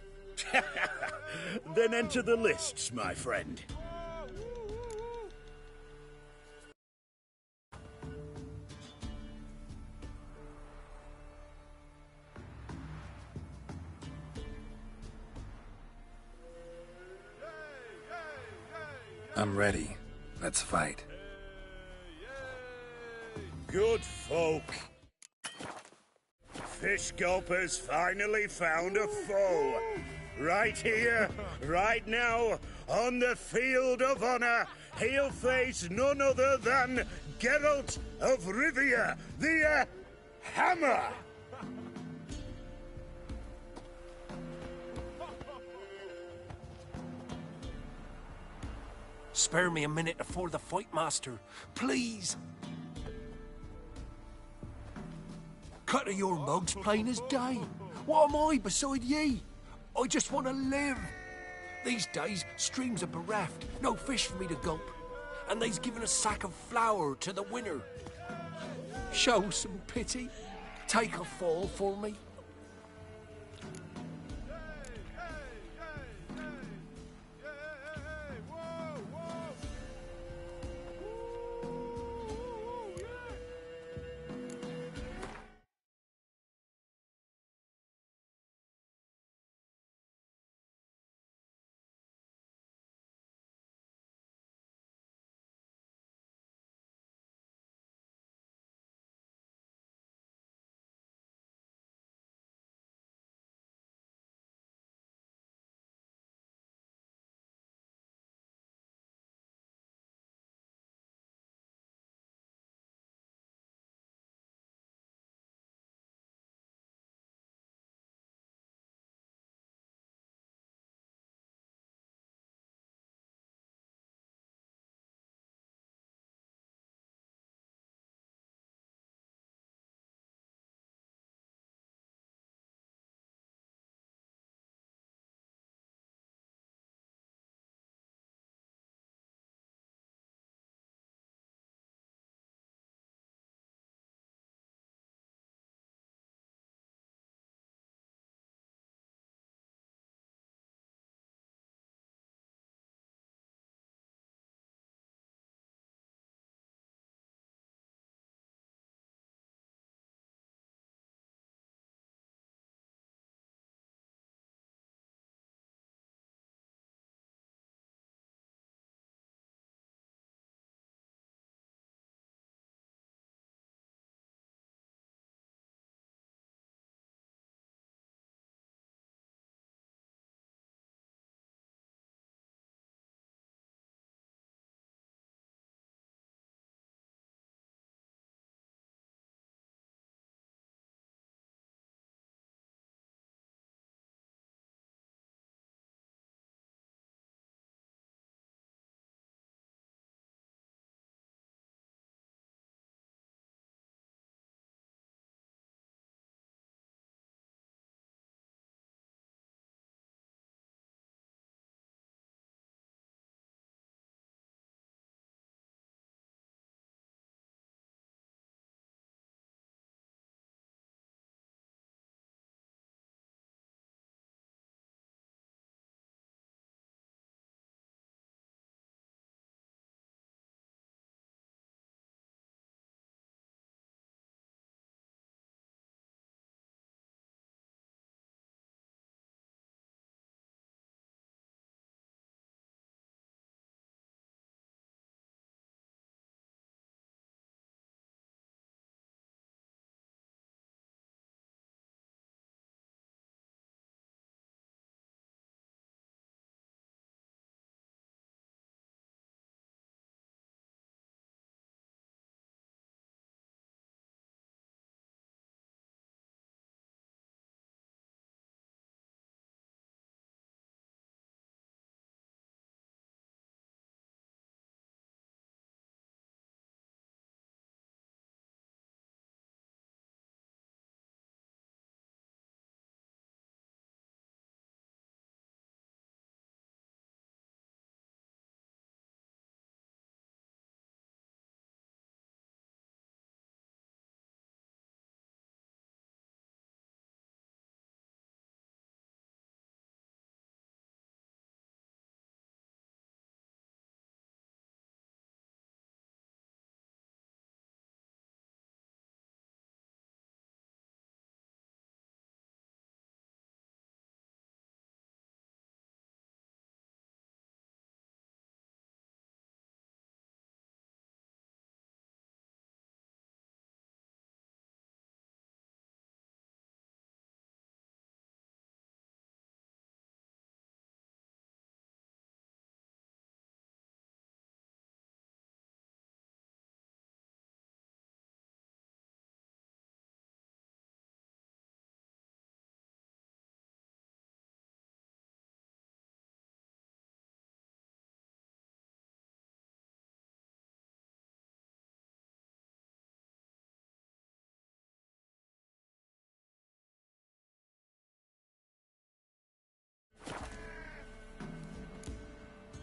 Then enter the lists, my friend. I'm ready. Let's fight. Good folk. Fish Gulper's finally found a foe. Right here, right now, on the field of honor, he'll face none other than Geralt of Rivia, the Hammer. Spare me a minute before the fight, master. Please. Cut of your mugs plain as day. What am I beside ye? I just want to live. These days, streams are bereft. No fish for me to gulp. And they's given a sack of flour to the winner. Show some pity. Take a fall for me.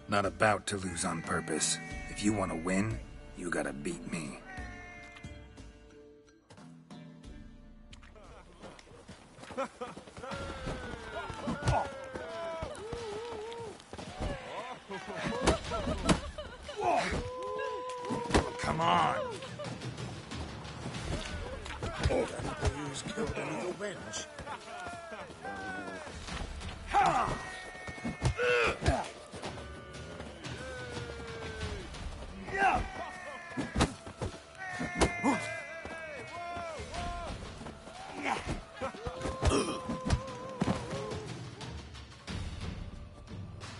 Not about to lose on purpose. If you want to win, you gotta beat me. Come on! Who's killed a little bench?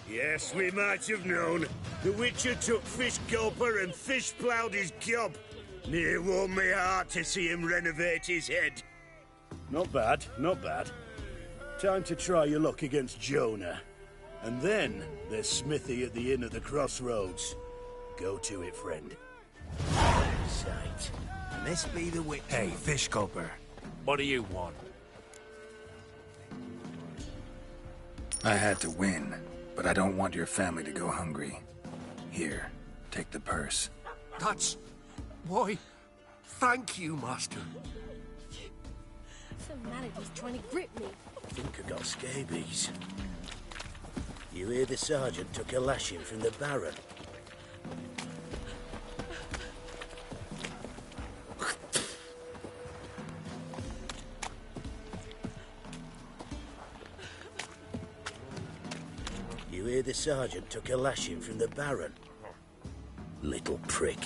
Yes, we might have known. The Witcher took Fish Gulper and fish ploughed his gob. Near warmed me heart to see him renovate his head. Not bad, not bad. Time to try your luck against Jonah. And then there's Smithy at the Inn at the Crossroads. Go to it, friend. Sight. And this be the Witcher. Hey, Fish Gulper. What do you want? I had to win, but I don't want your family to go hungry. Here, take the purse. That's... why... thank you, Master. Some malady's trying to grip me. I think I got scabies. You hear the sergeant took a lashing from the Baron? You hear the sergeant took a lashing from the Baron? Little prick.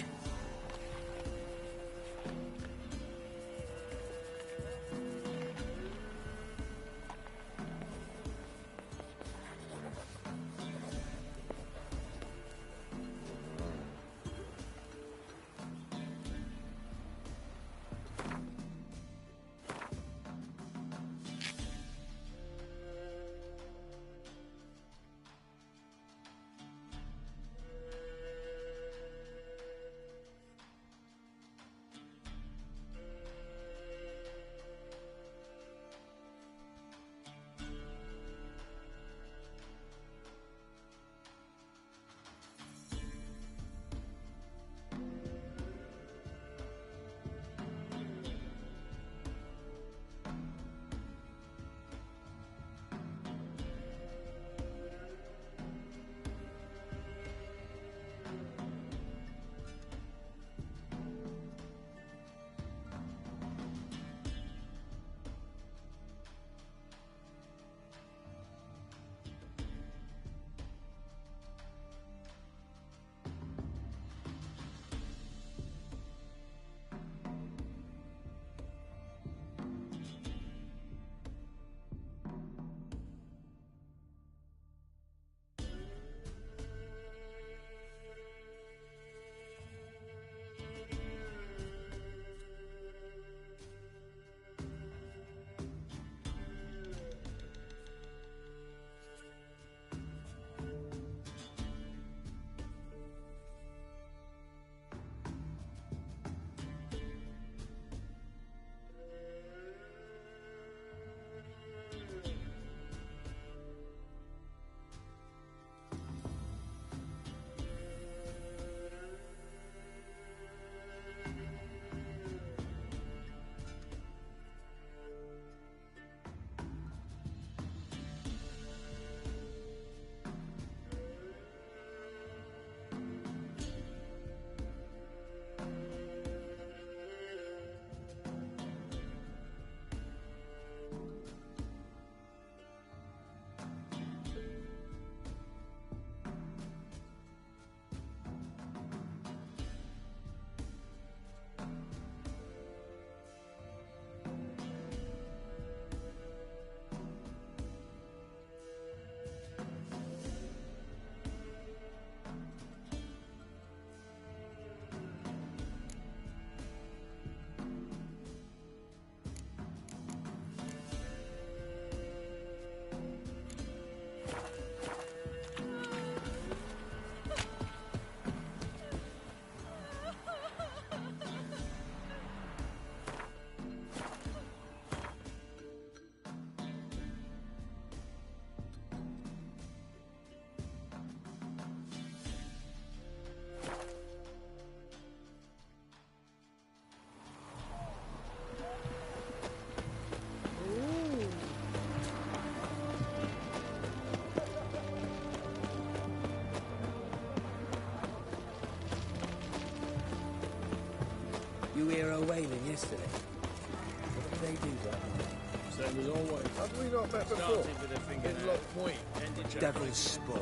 yesterday. What did they do that night? Same as always. Have we not met before? Started with a finger. In Lock Point. Ended Devil's spawn.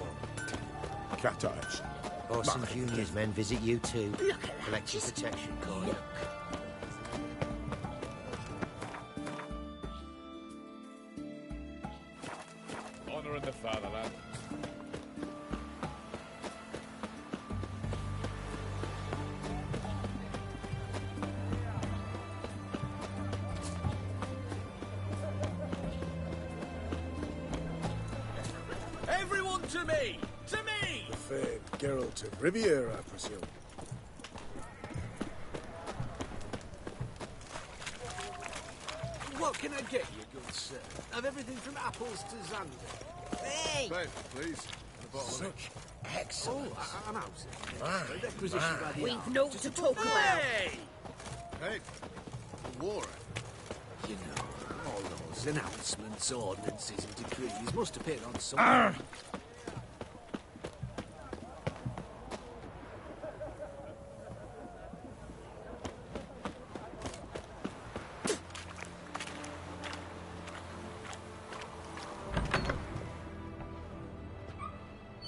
Cat eyes. Orson Jr.'s men visit you too. Look at that. Collect your protection coin. Honouring the fatherland. Everyone to me! To me! The famed Geralt of Riviera, I presume. What can I get you, good sir? Of everything from apples to Xander. Hey! Babe, please. The bottle of Such excellent. Oh, I'm out. Man, Requisition by the We've hour. no to talk about. Hey! Hey, the war. You know, all those announcements, ordinances, and decrees must appear on some.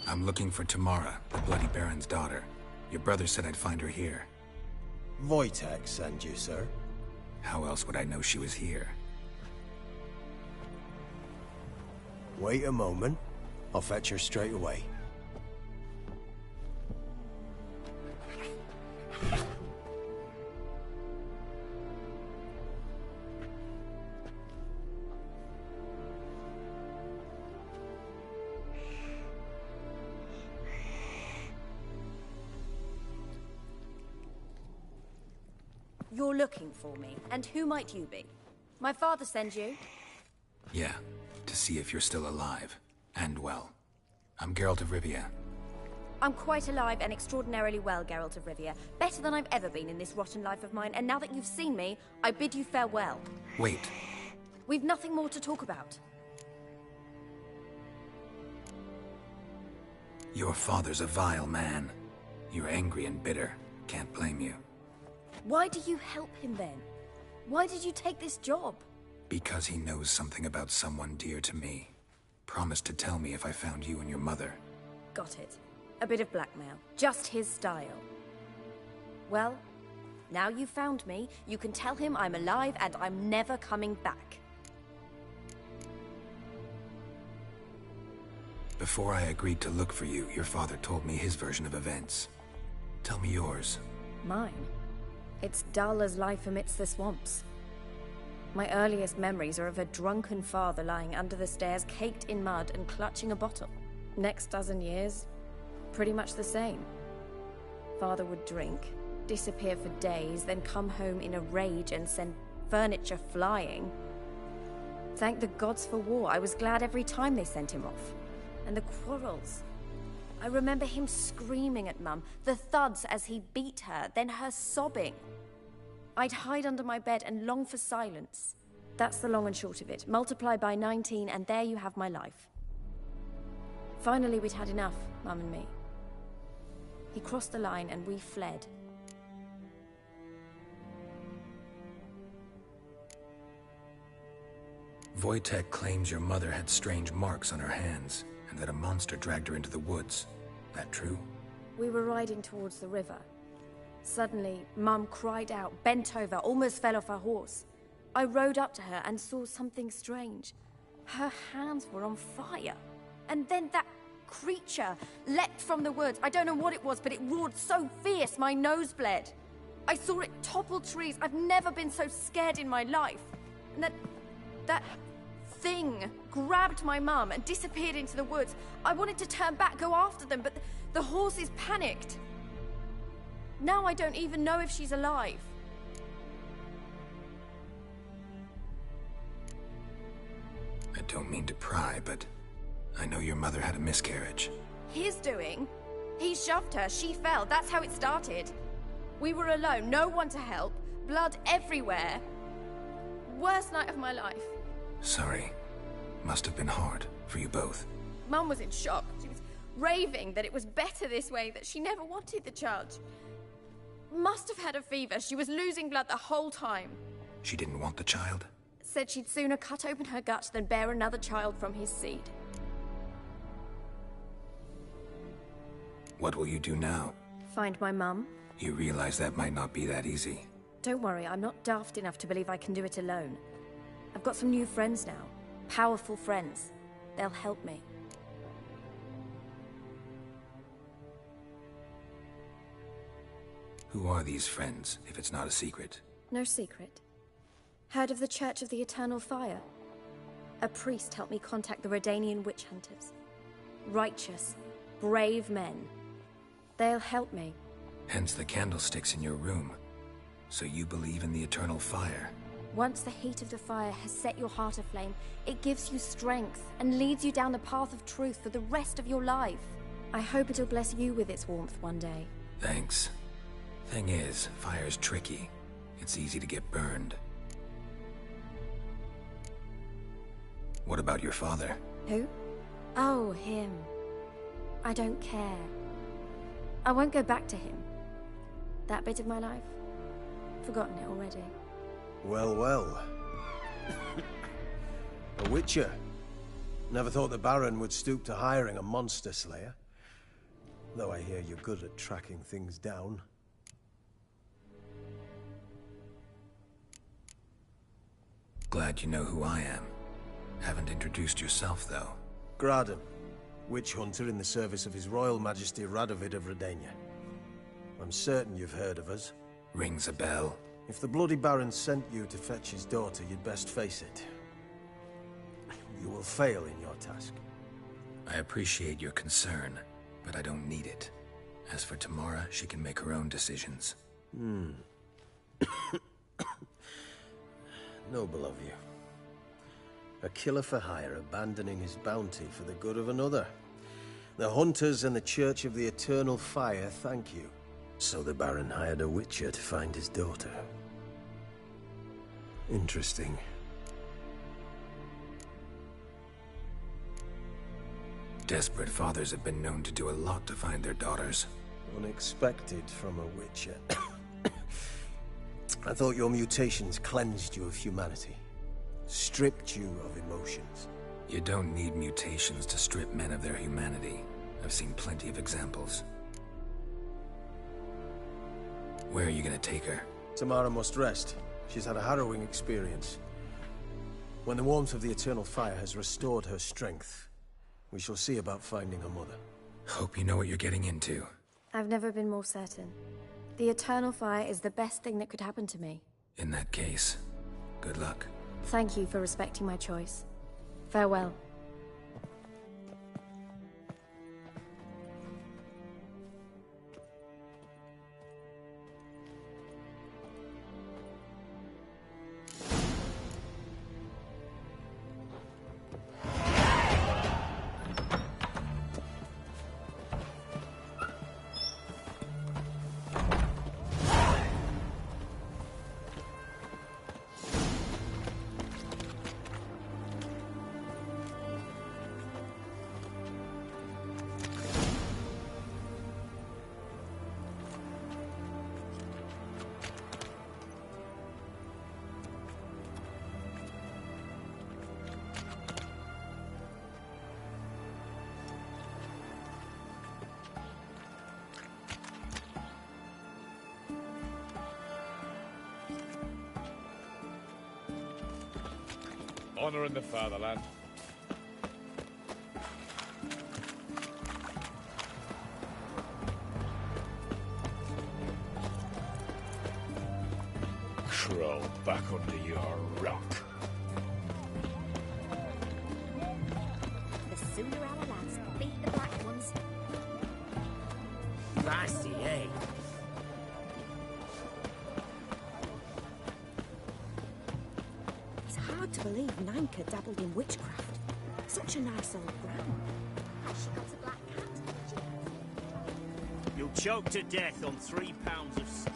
I'm looking for Tamara, the Bloody Baron's daughter. Your brother said I'd find her here. Wojtek sent you, sir. How else would I know she was here? Wait a moment. I'll fetch her straight away. You're looking for me, and who might you be? My father sends you? Yeah, to see if you're still alive. And well. I'm Geralt of Rivia. I'm quite alive and extraordinarily well, Geralt of Rivia. Better than I've ever been in this rotten life of mine, and now that you've seen me, I bid you farewell. Wait. We've nothing more to talk about. Your father's a vile man. You're angry and bitter. Can't blame you. Why do you help him then? Why did you take this job? Because he knows something about someone dear to me. Promised to tell me if I found you and your mother. Got it. A bit of blackmail. Just his style. Well, now you've found me, you can tell him I'm alive and I'm never coming back. Before I agreed to look for you, your father told me his version of events. Tell me yours. Mine? It's dull as life amidst the swamps. My earliest memories are of a drunken father lying under the stairs, caked in mud and clutching a bottle. Next dozen years, pretty much the same. Father would drink, disappear for days, then come home in a rage and send furniture flying. Thank the gods for war. I was glad every time they sent him off. And the quarrels. I remember him screaming at Mum, the thuds as he beat her, then her sobbing. I'd hide under my bed and long for silence. That's the long and short of it. Multiply by 19 and there you have my life. Finally, we'd had enough, Mum and me. He crossed the line and we fled. Wojtek claims your mother had strange marks on her hands, and that a monster dragged her into the woods. That true? We were riding towards the river. Suddenly, Mum cried out, bent over, almost fell off her horse. I rode up to her and saw something strange. Her hands were on fire. And then that creature leapt from the woods. I don't know what it was, but it roared so fierce, my nose bled. I saw it topple trees. I've never been so scared in my life. And that thing grabbed my mum and disappeared into the woods. I wanted to turn back, go after them, but the horses panicked. Now I don't even know if she's alive. I don't mean to pry, but I know your mother had a miscarriage. His doing? He shoved her, she fell, that's how it started. We were alone, no one to help, blood everywhere. Worst night of my life. Sorry. Must have been hard for you both. Mum was in shock. She was raving that it was better this way, that she never wanted the child. Must have had a fever. She was losing blood the whole time. She didn't want the child? Said she'd sooner cut open her gut than bear another child from his seed. What will you do now? Find my mum. You realize that might not be that easy. Don't worry, I'm not daft enough to believe I can do it alone. I've got some new friends now. Powerful friends. They'll help me. Who are these friends, if it's not a secret? No secret. Heard of the Church of the Eternal Fire? A priest helped me contact the Redanian witch hunters. Righteous, brave men. They'll help me. Hence the candlesticks in your room. So you believe in the eternal fire? Once the heat of the fire has set your heart aflame, it gives you strength and leads you down the path of truth for the rest of your life. I hope it'll bless you with its warmth one day. Thanks. Thing is, fire's tricky. It's easy to get burned. What about your father? Who? Oh, him. I don't care. I won't go back to him. That bit of my life? Forgotten it already. Well, well. A witcher. Never thought the Baron would stoop to hiring a monster slayer. Though I hear you're good at tracking things down. Glad you know who I am. Haven't introduced yourself, though. Graden, witch hunter in the service of His Royal Majesty Radovid of Redania. I'm certain you've heard of us. Rings a bell. If the Bloody Baron sent you to fetch his daughter, you'd best face it. You will fail in your task. I appreciate your concern, but I don't need it. As for Tamara, she can make her own decisions. Noble of you. A killer for hire abandoning his bounty for the good of another. The hunters and the Church of the Eternal Fire thank you. So the Baron hired a witcher to find his daughter. Interesting. Desperate fathers have been known to do a lot to find their daughters. Unexpected from a witcher. I thought your mutations cleansed you of humanity. Stripped you of emotions. You don't need mutations to strip men of their humanity. I've seen plenty of examples. Where are you gonna take her? Tamara must rest. She's had a harrowing experience. When the warmth of the Eternal Fire has restored her strength, we shall see about finding her mother. Hope you know what you're getting into. I've never been more certain. The Eternal Fire is the best thing that could happen to me. In that case, good luck. Thank you for respecting my choice. Farewell. Honor in the fatherland. Crawl back under your rock. The sooner our lads beat the black ones. Nasty, eh? It's hard to believe Nanka dabbled in witchcraft. Such a nice old ground. Has she got a black cat? You'll choke to death on 3 pounds of steel.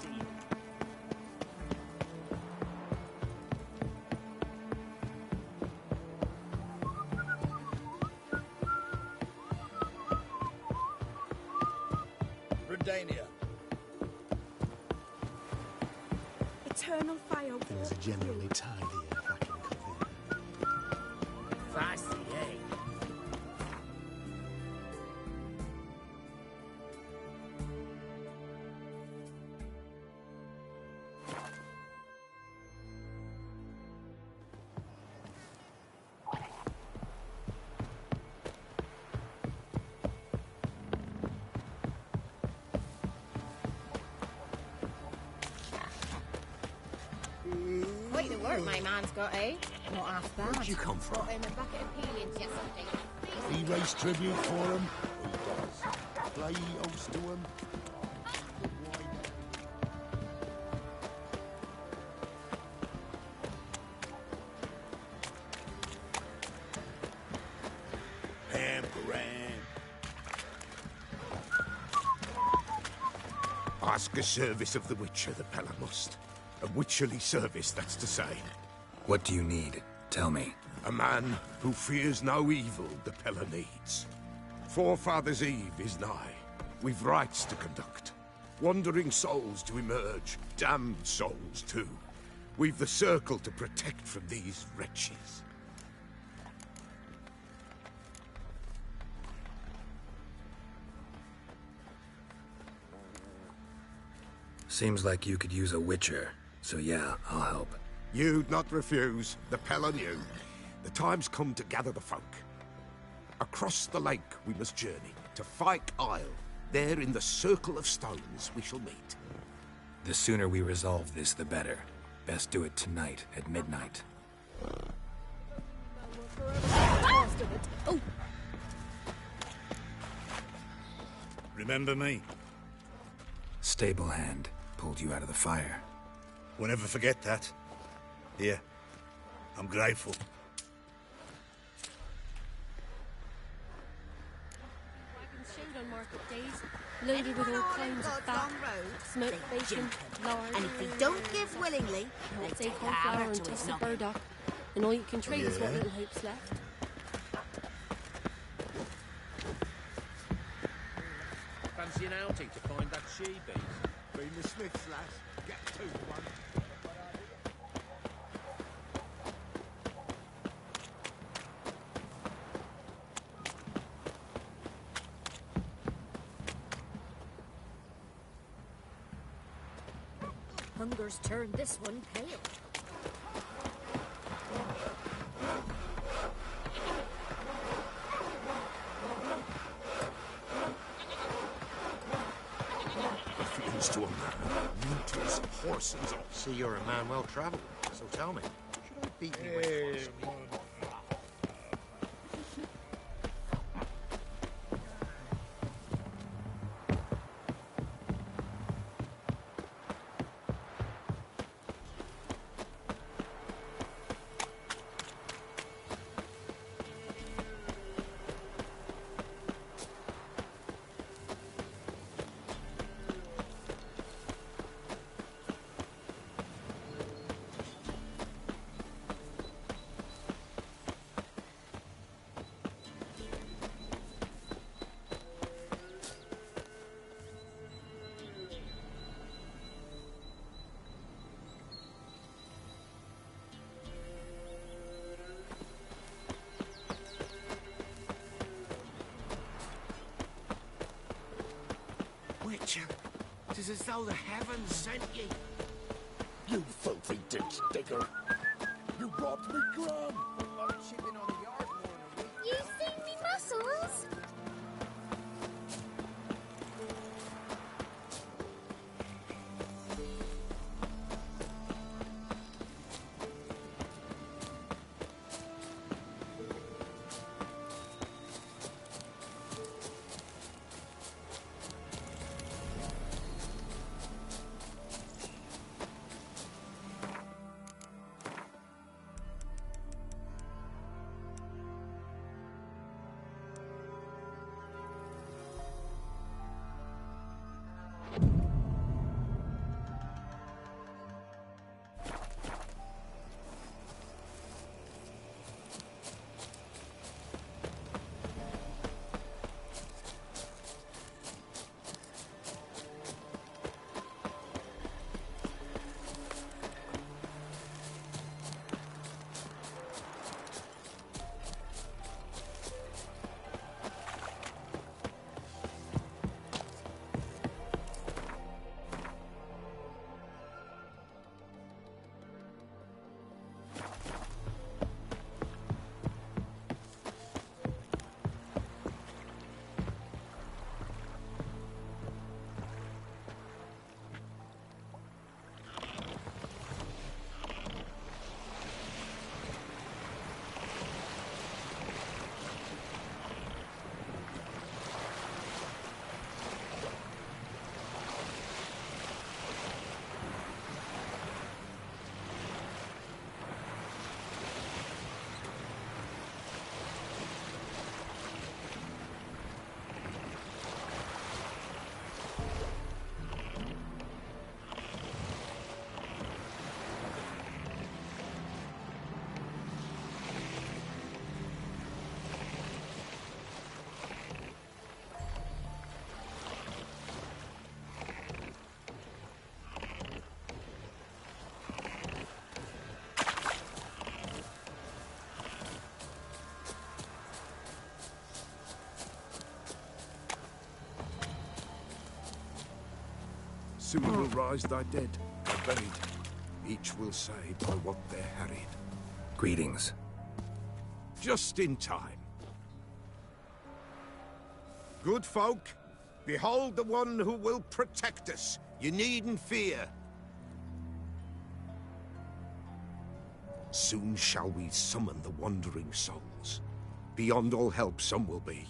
Redania. eternal fire. Things are generally tidier back in Covina. Fancy, eh? Quite the work my man's got, eh? Not half bad. Where'd you come from? Brought him a bucket of peelings yesterday. He raised tribute for him. He does. Play host to him. Ham Grand. Ask a service of the Witcher, the Pella must. A witcherly service, that's to say. What do you need? Tell me. A man who fears no evil the Pella needs. Forefathers' Eve is nigh. We've rites to conduct. Wandering souls to emerge. Damned souls, too. We've the circle to protect from these wretches. Seems like you could use a witcher. So yeah, I'll help. You'd not refuse. The Pella knew. The time's come to gather the folk. Across the lake we must journey, to Fyke Isle. There in the circle of stones we shall meet. The sooner we resolve this, the better. Best do it tonight at midnight. Oh! Remember me? Stable hand pulled you out of the fire. We'll never forget that. Here, I'm grateful. Wagons showed on market days, loaded with all kinds of fat, smoked bacon, lard. And if they don't give willingly, they Take take corn flour and toasted burdock, and all you can trade is what little hope's left. Fancy an outing to find that she-beast? Been the Smiths, lass. Get to one. Hunger's turned this one pale. Refuse to a man. Mutas, horses. See, you're a man well travelled, so tell me, should I beat you with horse? Witcher, 'tis as though the heavens sent ye. You filthy ditch digger. You robbed me, Graham. You seen me muscles? Soon will rise thy dead, thy buried. Each will say by what they're harried. Greetings. Just in time. Good folk, behold the one who will protect us. You needn't fear. Soon shall we summon the wandering souls. Beyond all help some will be.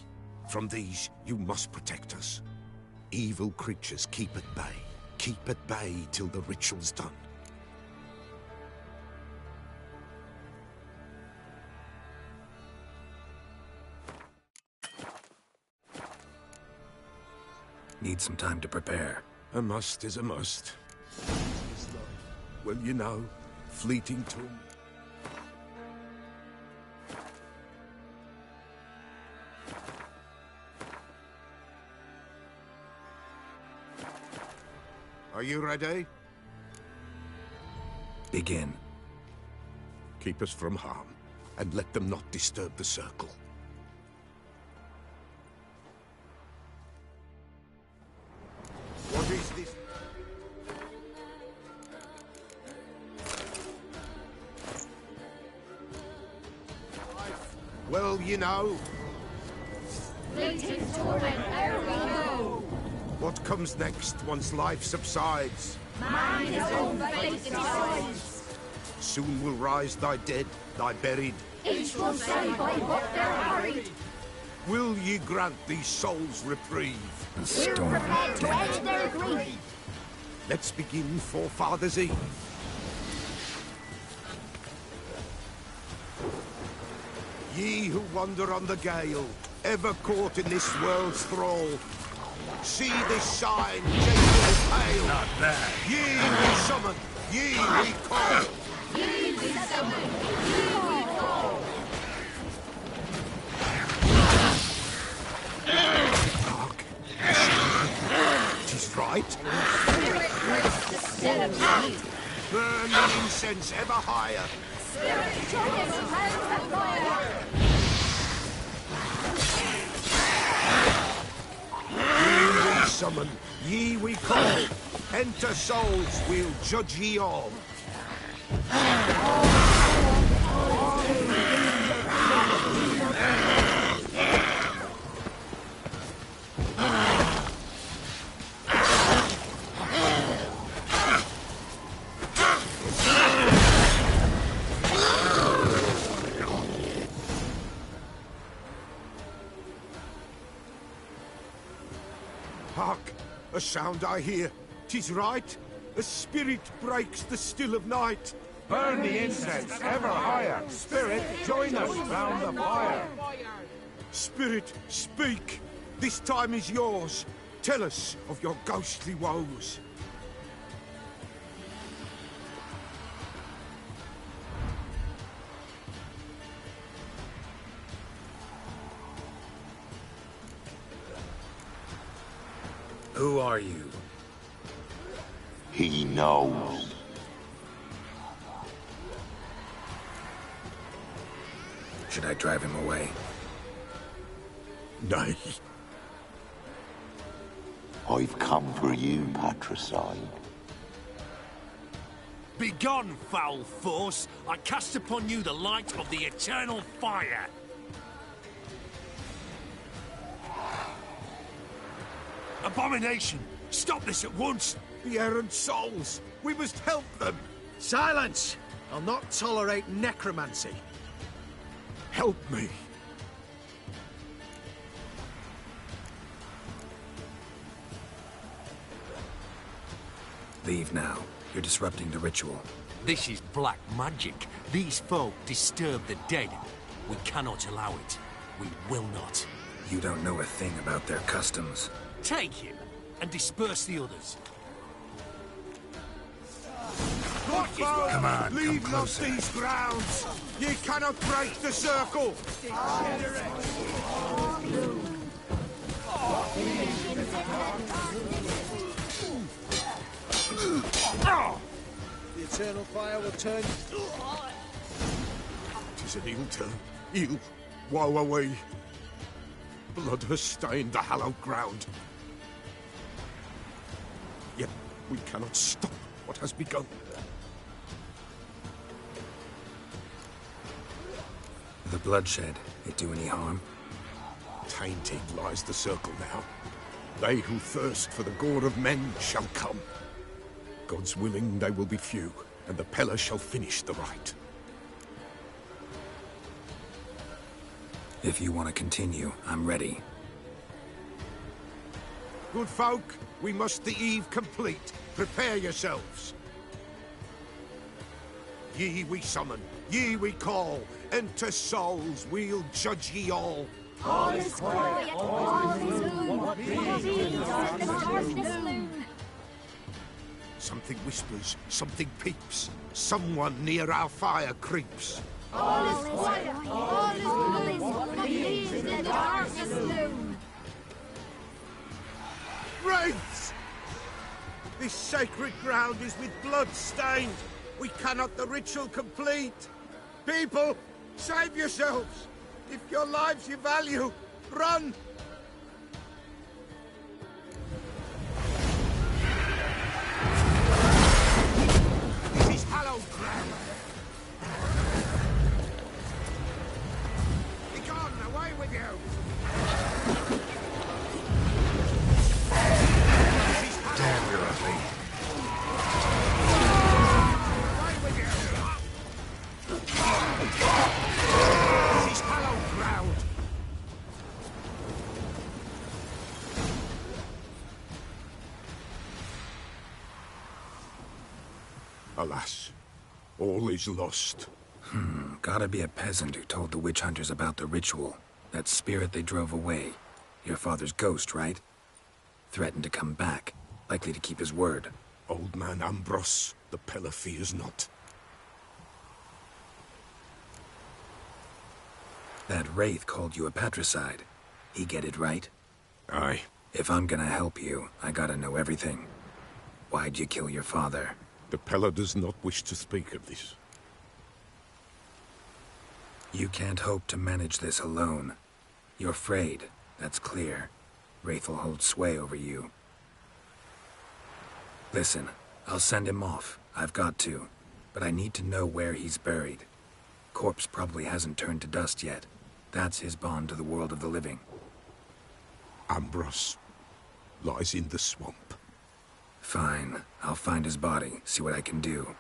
From these you must protect us. Evil creatures keep at bay. Keep at bay till the ritual's done. Need some time to prepare. A must is a must. Well, you know, fleeting tomb. Are you ready? Begin. Keep us from harm, and let them not disturb the circle. What is this? Well, you know. Fleeting torment, ere we go. What comes next once life subsides? Man his own fate decides. Soon will rise thy dead, thy buried. Each will say by what they're harried. Will ye grant these souls reprieve? We're prepared to end their grief. Let's begin Forefathers' Eve. Ye who wander on the gale, ever caught in this world's thrall, see this sign, gentle and pale. Not bad. Ye we summon, ye we call. Ye we summon, ye we call. Hark. 'Tis right. Spirit grips the still of night. Burn the incense ever higher. Spirit joins hands at fire. Ye we summon, ye we call. Enter souls, we'll judge ye all. Hark! A sound I hear. 'Tis right. A spirit breaks the still of night. Burn the incense ever higher. Spirit, join us round the fire. Spirit, speak. This time is yours. Tell us of your ghostly woes. Who are you? He knows. Should I drive him away? Nay. I've come for you, patricide. Begone, foul force! I cast upon you the light of the eternal fire! Abomination! Stop this at once! The errant souls! We must help them! Silence! I'll not tolerate necromancy. Help me! Leave now. You're disrupting the ritual. This is black magic. These folk disturb the dead. We cannot allow it. We will not. You don't know a thing about their customs. Take him and disperse the others. Come on, leave come not closer. these grounds! Ye cannot break the circle! The eternal fire will turn. 'Tis an ill turn. Ill. Woe away. Blood has stained the hallowed ground. Yet We cannot stop what has begun. The bloodshed, it do any harm? Tainted lies the circle now. They who thirst for the gore of men shall come. God's willing, they will be few, and the Pella shall finish the rite. If you want to continue, I'm ready. Good folk, we must the eve complete. Prepare yourselves. Ye we summon, ye we call. Enter souls, we'll judge ye all. All is quiet, all is gloom. Something whispers, something peeps. Someone near our fire creeps. All is quiet, all is gloom. What is the darkness loom? Wraiths! This sacred ground is with blood stained. We cannot the ritual complete. People, save yourselves. If your lives you value, run! This is hallowed ground. Be gone, away with you! Damn, you're ugly. Away with you! This is hallowed ground. Alas, all is lost. Gotta be a peasant who told the witch hunters about the ritual. That spirit they drove away. Your father's ghost, right? Threatened to come back. Likely to keep his word. Old man Ambrose, the Pella fears not. That wraith called you a patricide. He get it right? Aye. If I'm gonna help you, I gotta know everything. Why'd you kill your father? The Pella does not wish to speak of this. You can't hope to manage this alone. You're afraid, that's clear. Wraith will hold sway over you. Listen, I'll send him off. I've got to. But I need to know where he's buried. Corpse probably hasn't turned to dust yet. That's his bond to the world of the living. Ambrose lies in the swamp. Fine. I'll find his body, see what I can do.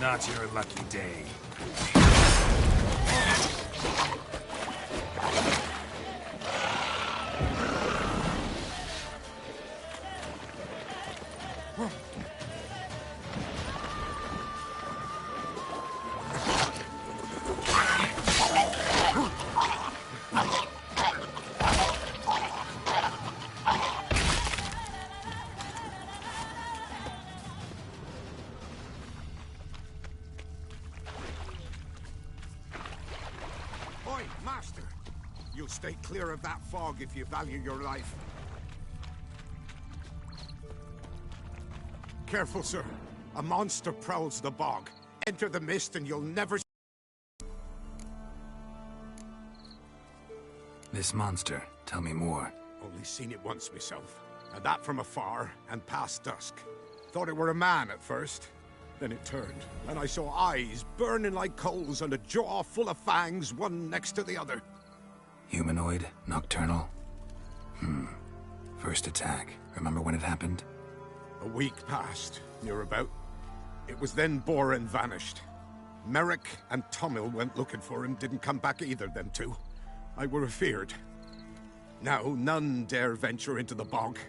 Not your lucky day. Oi, Master! You'll stay clear of that fog if you value your life. Careful, sir. A monster prowls the bog. Enter the mist and you'll never... This monster, tell me more. Only seen it once myself. And that from afar and past dusk. Thought it were a man at first. Then it turned, and I saw eyes burning like coals and a jaw full of fangs, one next to the other. Humanoid? Nocturnal? First attack. Remember when it happened? A week passed, near about. It was then Boren vanished. Merrick and Tomil went looking for him, didn't come back either, them two. I were afeard. Now none dare venture into the bog.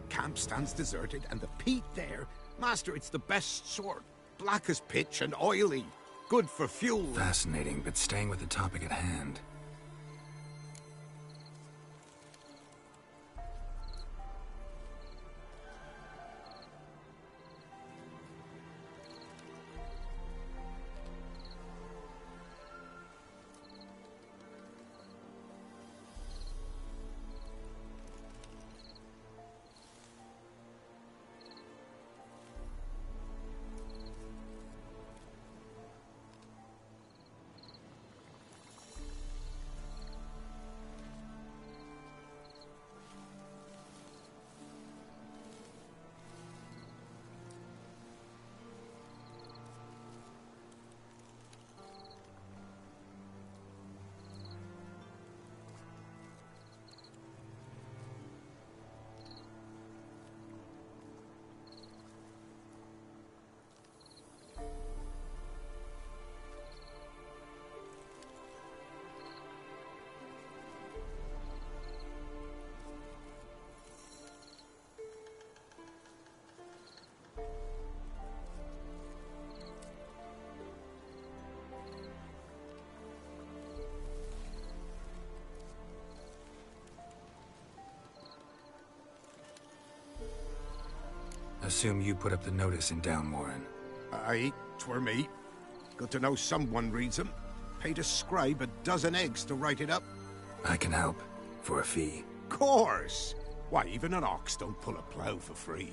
Camp stands deserted, and the peat there... Master, it's the best sort. Black as pitch and oily. Good for fuel. Fascinating, but staying with the topic at hand. Assume you put up the notice in Downwarren. Aye, 'twere me. Good to know someone reads them. Paid a scribe a dozen eggs to write it up. I can help. For a fee. Course! Why, even an ox don't pull a plough for free.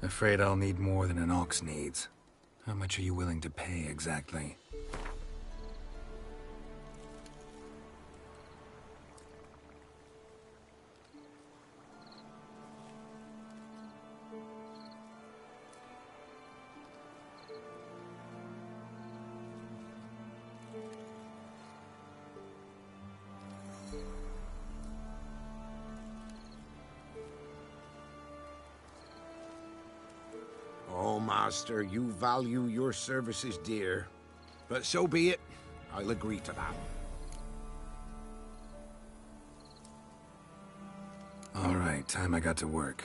Afraid I'll need more than an ox needs. How much are you willing to pay exactly? Oh, Master, you value your services dear. But so be it. I'll agree to that. All right, time I got to work.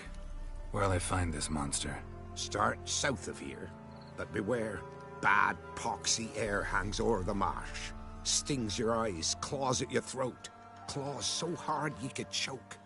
Where'll I find this monster? Start south of here. But beware. Bad, poxy air hangs o'er the marsh. Stings your eyes, claws at your throat. Claws so hard ye could choke.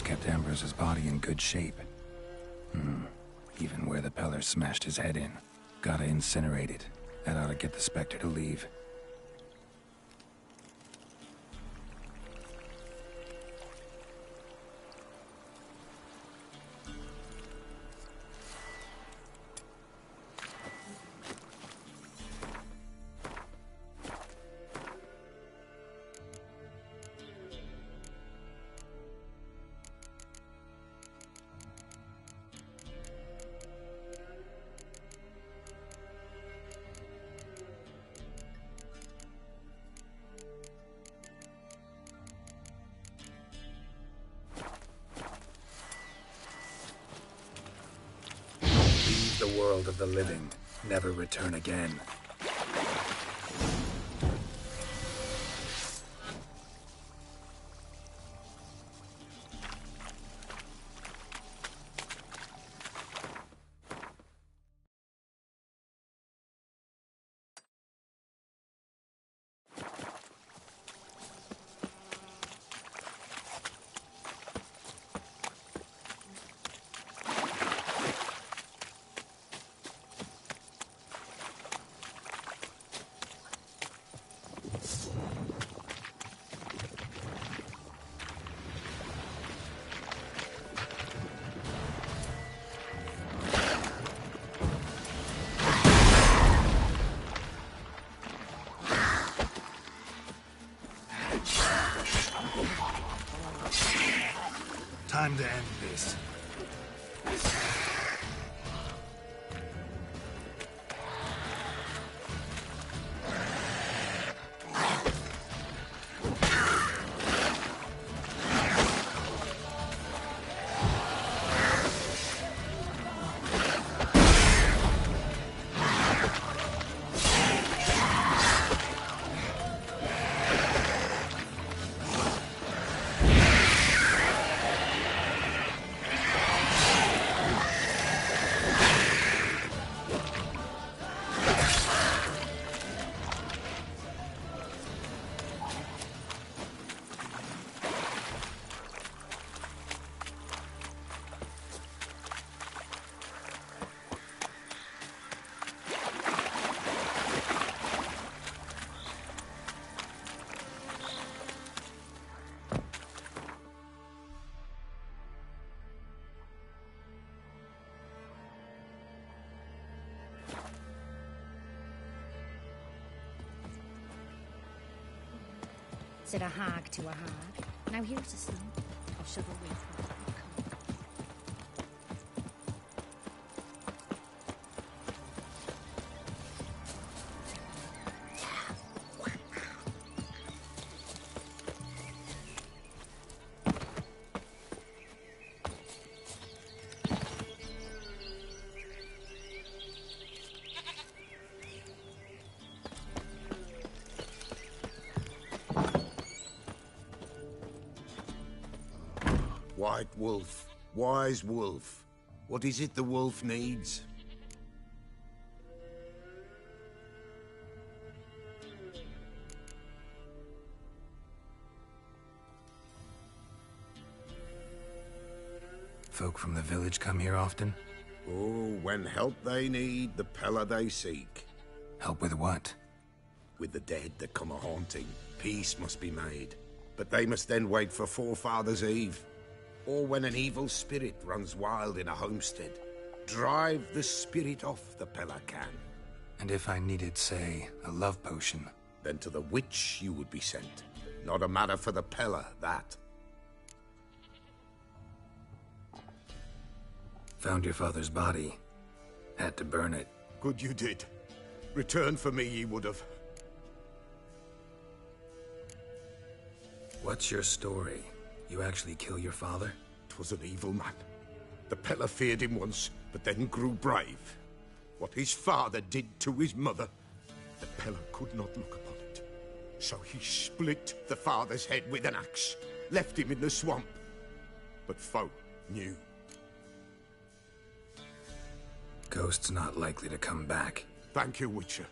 Ghost kept Ambrose's body in good shape. Even where the Peller smashed his head in. Gotta incinerate it. That ought to get the Spectre to leave. The world of the living, never return again. Time to end this. Said a hag to a hag. Now here's a song of chivalry. White wolf, wise wolf. What is it the wolf needs? Folk from the village come here often? Oh, when help they need, the Peller they seek. Help with what? With the dead that come a-haunting, peace must be made. But they must then wait for Forefathers' Eve. Or when an evil spirit runs wild in a homestead. Drive the spirit off, the Peller can. And if I needed, say, a love potion? Then to the witch you would be sent. Not a matter for the Peller, that. Found your father's body. Had to burn it. Good you did. Return for me ye would have. What's your story? You actually kill your father? 'Twas an evil man. The Peller feared him once, but then grew brave. What his father did to his mother, the Peller could not look upon it. So he split the father's head with an axe, left him in the swamp. But folk knew. Ghost's not likely to come back. Thank you, Witcher.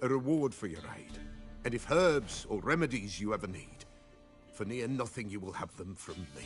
A reward for your aid. And if herbs or remedies you ever need, for near nothing you will have them from me.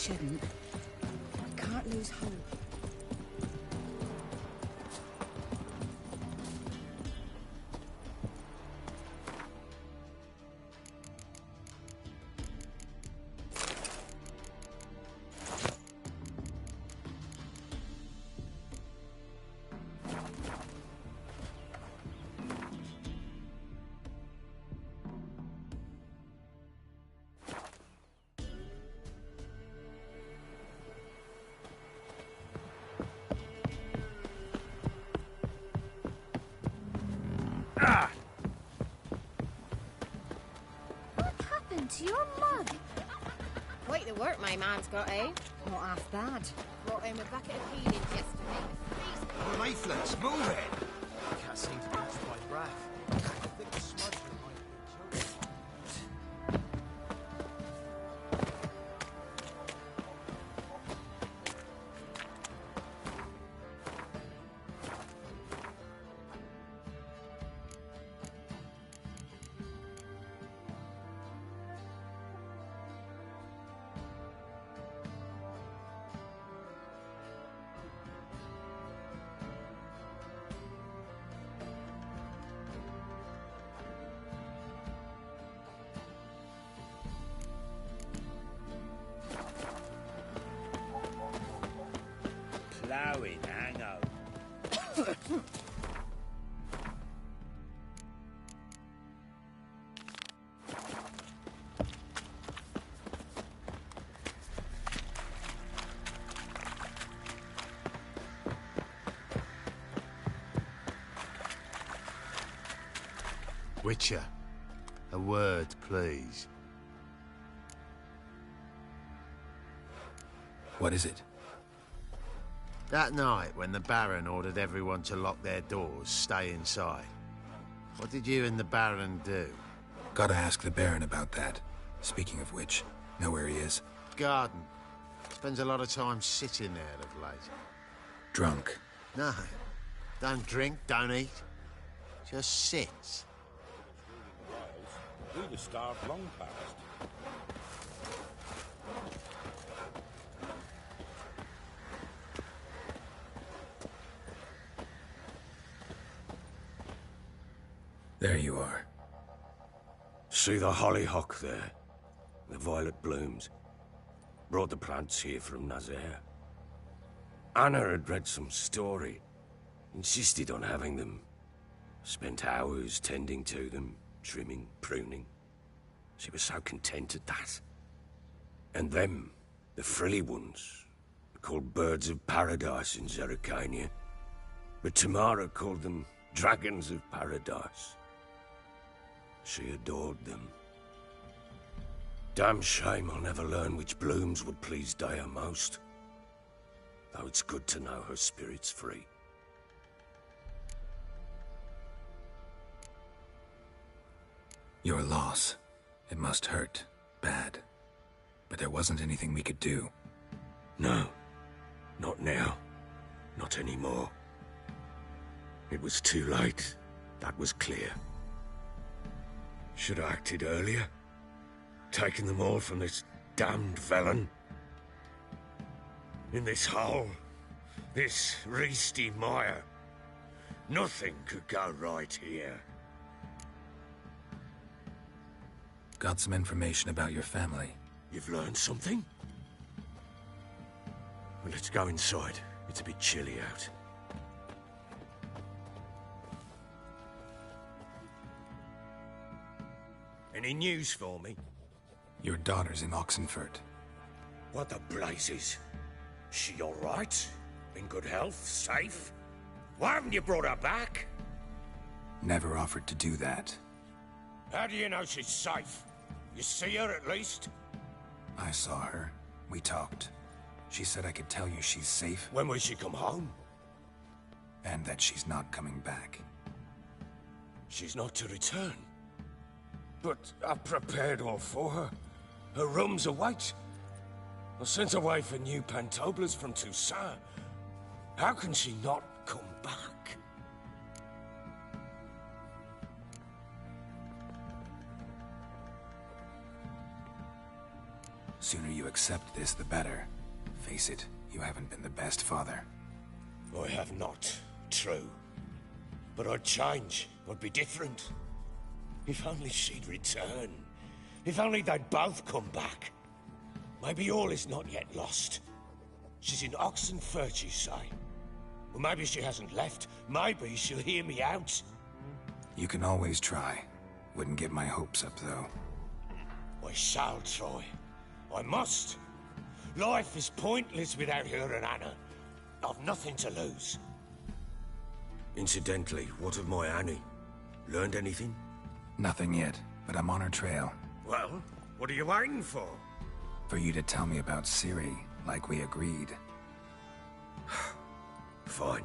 shouldn't. I can't lose hope. To your mug. Quite the work my man's got, eh? Not half bad. Brought home a bucket of peelings yesterday. The leaflets, move it! I can't seem to catch my breath. I think the smudger might be choking. Ploughing hangover. Witcher, a word, please. What is it? That night, when the Baron ordered everyone to lock their doors, stay inside, what did you and the Baron do? Gotta ask the Baron about that. Speaking of which, know where he is? Garden. Spends a lot of time sitting there of late. Drunk. No. Don't drink, don't eat. Just sits. We'd have starved long past. There you are. See the hollyhock there? The violet blooms. Brought the plants here from Nazaire. Anna had read some story. Insisted on having them. Spent hours tending to them, trimming, pruning. She was so content at that. And them, the frilly ones, are called birds of paradise in Zerrikania. But Tamara called them dragons of paradise. She adored them. Damn shame I'll never learn which blooms would please Daya most. Though it's good to know her spirit's free. Your loss. It must hurt. Bad. But there wasn't anything we could do. No. Not now. Not anymore. It was too late. That was clear. Should have acted earlier. Taken them all from this damned felon. In this hole. This reesty mire. Nothing could go right here. Got some information about your family. You've learned something? Well, let's go inside. It's a bit chilly out. Any news for me? Your daughter's in Oxenfurt. What the blazes? She all right? In good health? Safe? Why haven't you brought her back? Never offered to do that. How do you know she's safe? You see her at least? I saw her. We talked. She said I could tell you she's safe. When will she come home? And that she's not coming back. She's not to return. But I've prepared all for her. Her room's await. I sent away for new pantoblas from Toussaint. How can she not come back? Sooner you accept this, the better. Face it, you haven't been the best father. I have not, true. But I'd change, I'd be different. If only she'd return. If only they'd both come back. Maybe all is not yet lost. She's in Oxenfurt, you say? Well, maybe she hasn't left. Maybe she'll hear me out. You can always try. Wouldn't get my hopes up, though. I shall try. I must. Life is pointless without her and Anna. I've nothing to lose. Incidentally, what of my Annie? Learned anything? Nothing yet, but I'm on her trail. Well, what are you waiting for? For you to tell me about Ciri, like we agreed. Fine.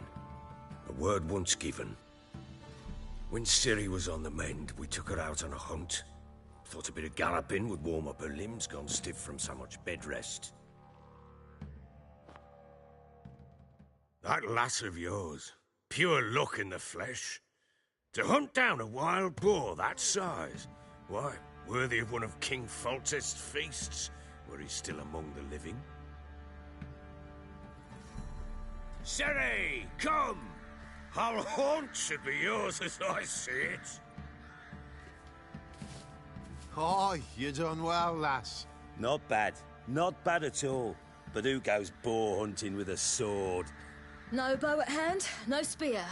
A word once given. When Ciri was on the mend, we took her out on a hunt. Thought a bit of galloping would warm up her limbs, gone stiff from so much bed rest. That lass of yours, pure luck in the flesh. To hunt down a wild boar that size, why, worthy of one of King Foltest's feasts, where he's still among the living. Ciri, come! Our haunt should be yours as I see it. Oh, you done well, lass. Not bad. Not bad at all. But who goes boar hunting with a sword? No bow at hand, no spear.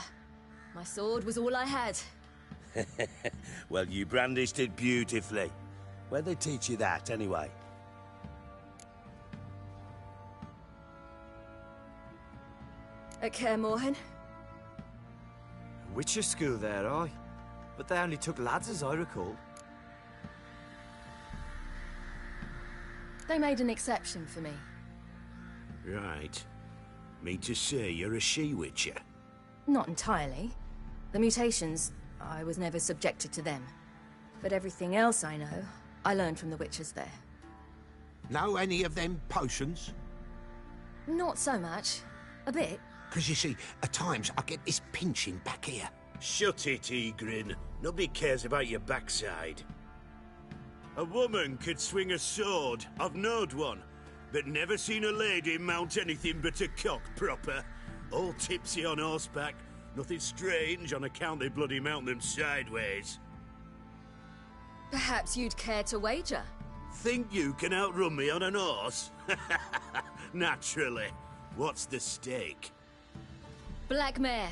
My sword was all I had. Well, you brandished it beautifully. Where'd they teach you that, anyway? At Kaer Morhen. Witcher school there, aye. But they only took lads, as I recall. They made an exception for me. Right. Mean to say you're a she-witcher? Not entirely. The mutations, I was never subjected to them. But everything else I know, I learned from the witches there. Know any of them potions? Not so much. A bit. Because you see, at times I get this pinching back here. Shut it, Egrin. Nobody cares about your backside. A woman could swing a sword. I've knowed one. But never seen a lady mount anything but a cock proper. All tipsy on horseback. Nothing strange on account they bloody mount them sideways. Perhaps you'd care to wager? Think you can outrun me on an horse? Naturally. What's the stake? Black mare.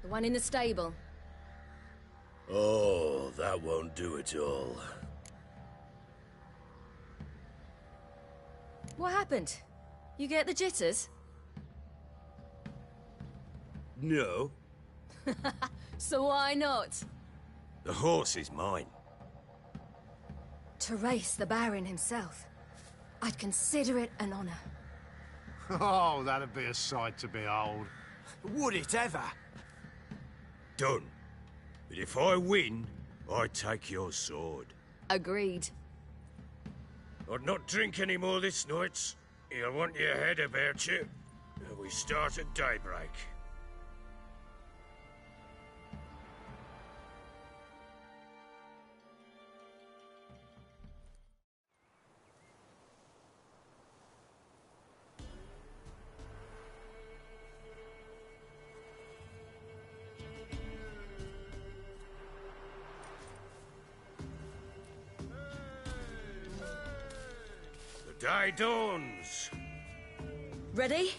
The one in the stable. Oh, that won't do it all. What happened? You get the jitters? No. So why not? The horse is mine. To race the Baron himself. I'd consider it an honor. Oh, that'd be a sight to behold. Would it ever? Done. But if I win, I take your sword. Agreed. I'd not drink any more this night. You'll want your head about you. We start at daybreak. The day dawns. Ready?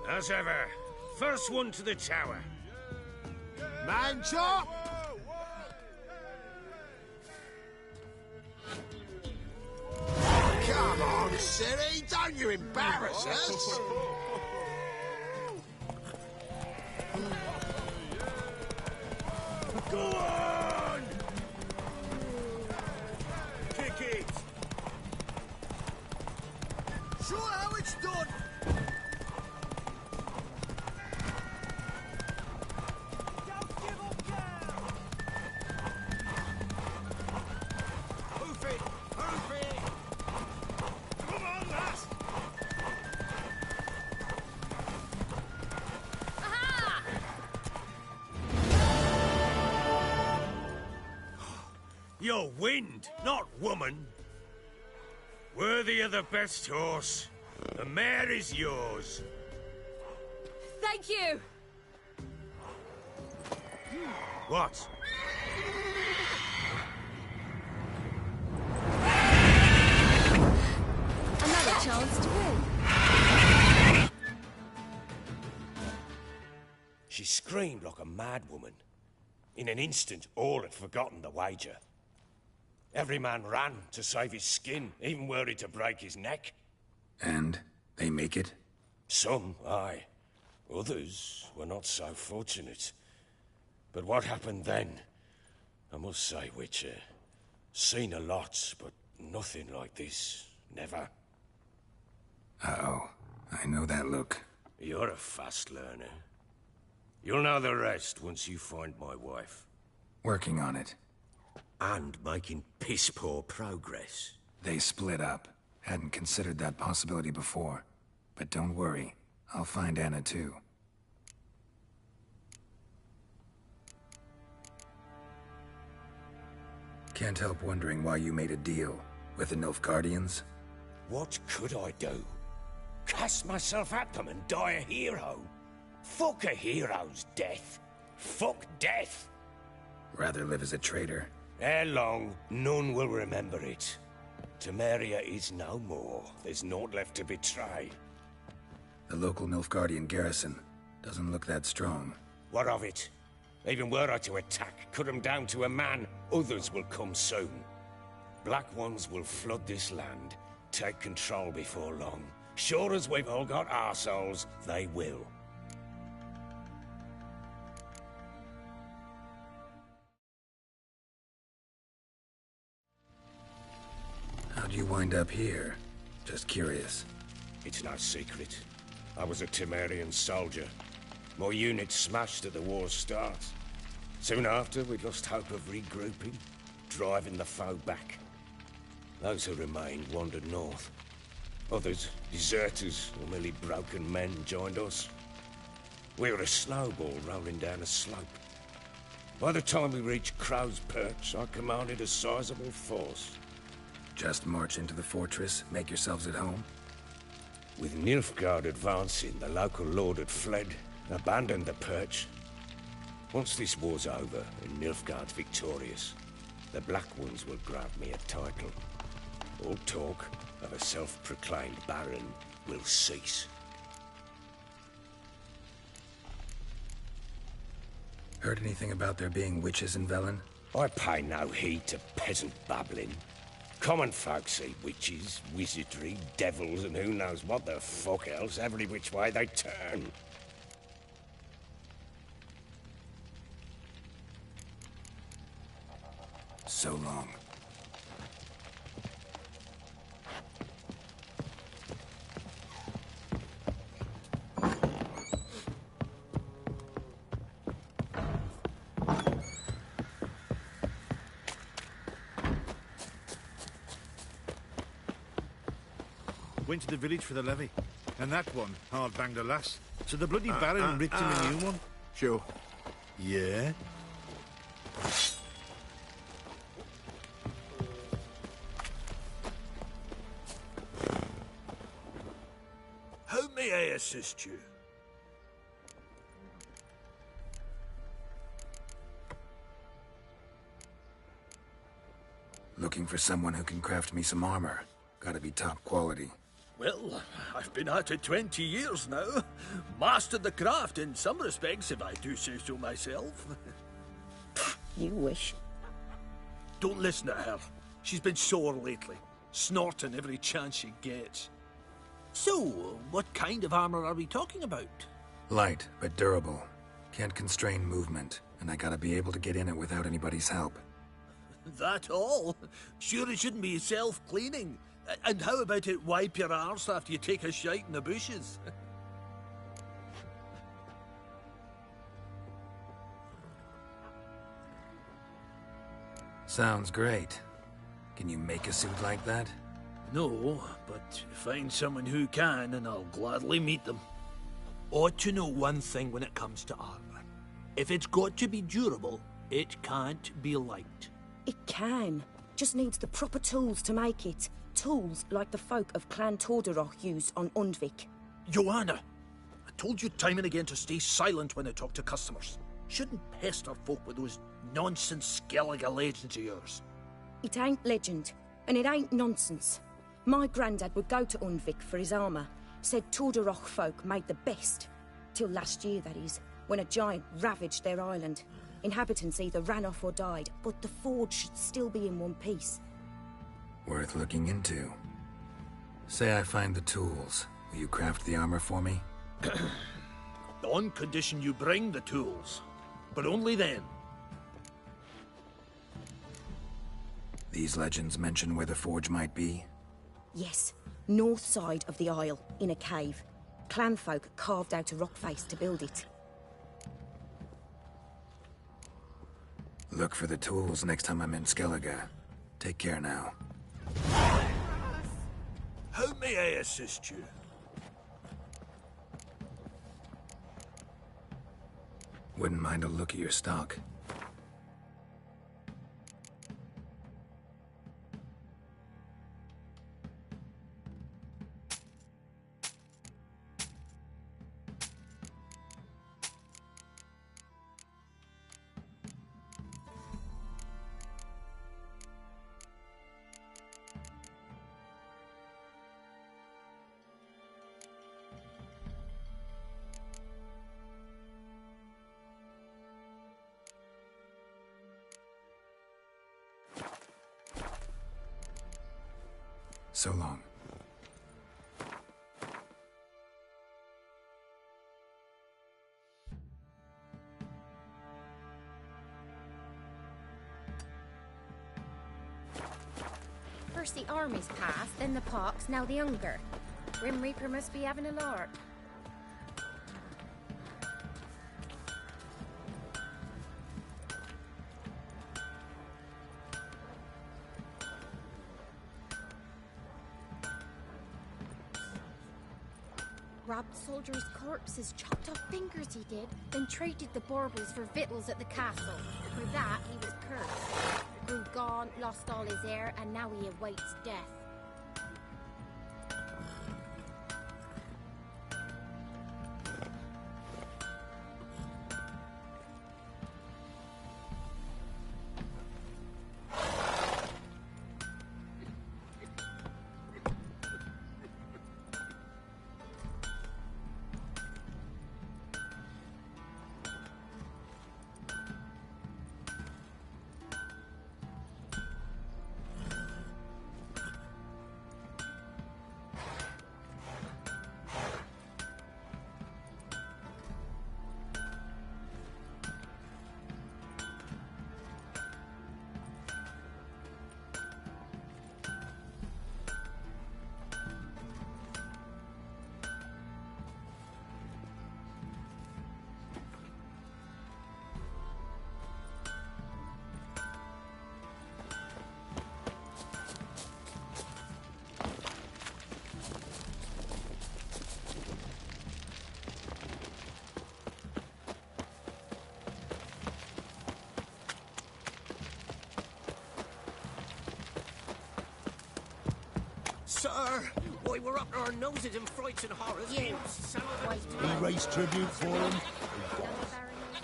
As ever. First one to the tower. Man chop! Come on, Ciri, don't you embarrass us! Go on! Kick it! Show how it's done! Hoof it! Hoof it! Come on, lass! You're wind, not woman. Worthy of the best horse. The mare is yours. Thank you! What? Another chance to win. She screamed like a mad woman. In an instant, all had forgotten the wager. Every man ran to save his skin, even were he to break his neck. And they make it? Some, aye. Others were not so fortunate. But what happened then? I must say, Witcher, seen a lot, but nothing like this. Never. Uh-oh. I know that look. You're a fast learner. You'll know the rest once you find my wife. Working on it. And making piss-poor progress. They split up. Hadn't considered that possibility before. But don't worry. I'll find Anna too. Can't help wondering why you made a deal with the Nilfgaardians. What could I do? Cast myself at them and die a hero? Fuck a hero's death. Fuck death. Rather live as a traitor. Ere long, none will remember it. Temeria is no more. There's naught left to betray. The local Nilfgaardian garrison doesn't look that strong. What of it? Even were I to attack, cut them down to a man, others will come soon. Black Ones will flood this land, take control before long. Sure as we've all got arseholes, they will. How'd you wind up here? Just curious. It's no secret. I was a Temerian soldier. My unit smashed at the war's start. Soon after, we'd lost hope of regrouping, driving the foe back. Those who remained wandered north. Others, deserters or merely broken men, joined us. We were a snowball rolling down a slope. By the time we reached Crow's Perch, I commanded a sizable force. Just march into the fortress, make yourselves at home? With Nilfgaard advancing, the local lord had fled, abandoned the Perch. Once this war's over and Nilfgaard's victorious, the Black Ones will grant me a title. All talk of a self-proclaimed baron will cease. Heard anything about there being witches in Velen? I pay no heed to peasant babbling. Common folk see witches, wizardry, devils, and who knows what the fuck else every which way they turn. So long. Went to the village for the levy. And that one hard banged a lass. So the bloody baron ripped him a new one. Sure. Yeah? How may I assist you? Looking for someone who can craft me some armor. Gotta be top quality. Well, I've been at it 20 years now. Mastered the craft in some respects, if I do say so myself. You wish. Don't listen to her. She's been sore lately, snorting every chance she gets. So, what kind of armor are we talking about? Light, but durable. Can't constrain movement, and I gotta be able to get in it without anybody's help. That all? Sure it shouldn't be self-cleaning. And how about it wipe your arse after you take a shite in the bushes? Sounds great. Can you make a suit like that? No, but find someone who can and I'll gladly meet them. Ought to know one thing when it comes to armor. If it's got to be durable, it can't be light. It can. Just needs the proper tools to make it. tools like the folk of Clan Torderoch used on Undvik. Joanna, I told you time and again to stay silent when I talk to customers. Shouldn't pester folk with those nonsense Skellige legends of yours. It ain't legend, and it ain't nonsense. My granddad would go to Undvik for his armour. Said Torderoch folk made the best. Till last year, that is, when a giant ravaged their island. Inhabitants either ran off or died, but the forge should still be in one piece. Worth looking into. Say I find the tools. Will you craft the armor for me? On condition you bring the tools. But only then. These legends mention where the forge might be? Yes, north side of the isle, in a cave. Clanfolk carved out a rock face to build it. Look for the tools next time I'm in Skellige. Take care now. How may I assist you? Wouldn't mind a look at your stock. So long. First the army's passed, then the pox, now the hunger. Grim Reaper must be having a lark. Robbed soldiers' corpses, chopped off fingers he did, then traded the baubles for victuals at the castle. For that he was cursed. Grew gaunt, lost all his hair, and now he awaits death. Sir, why we're up to our noses in frights and horrors. You, We raise tribute for him.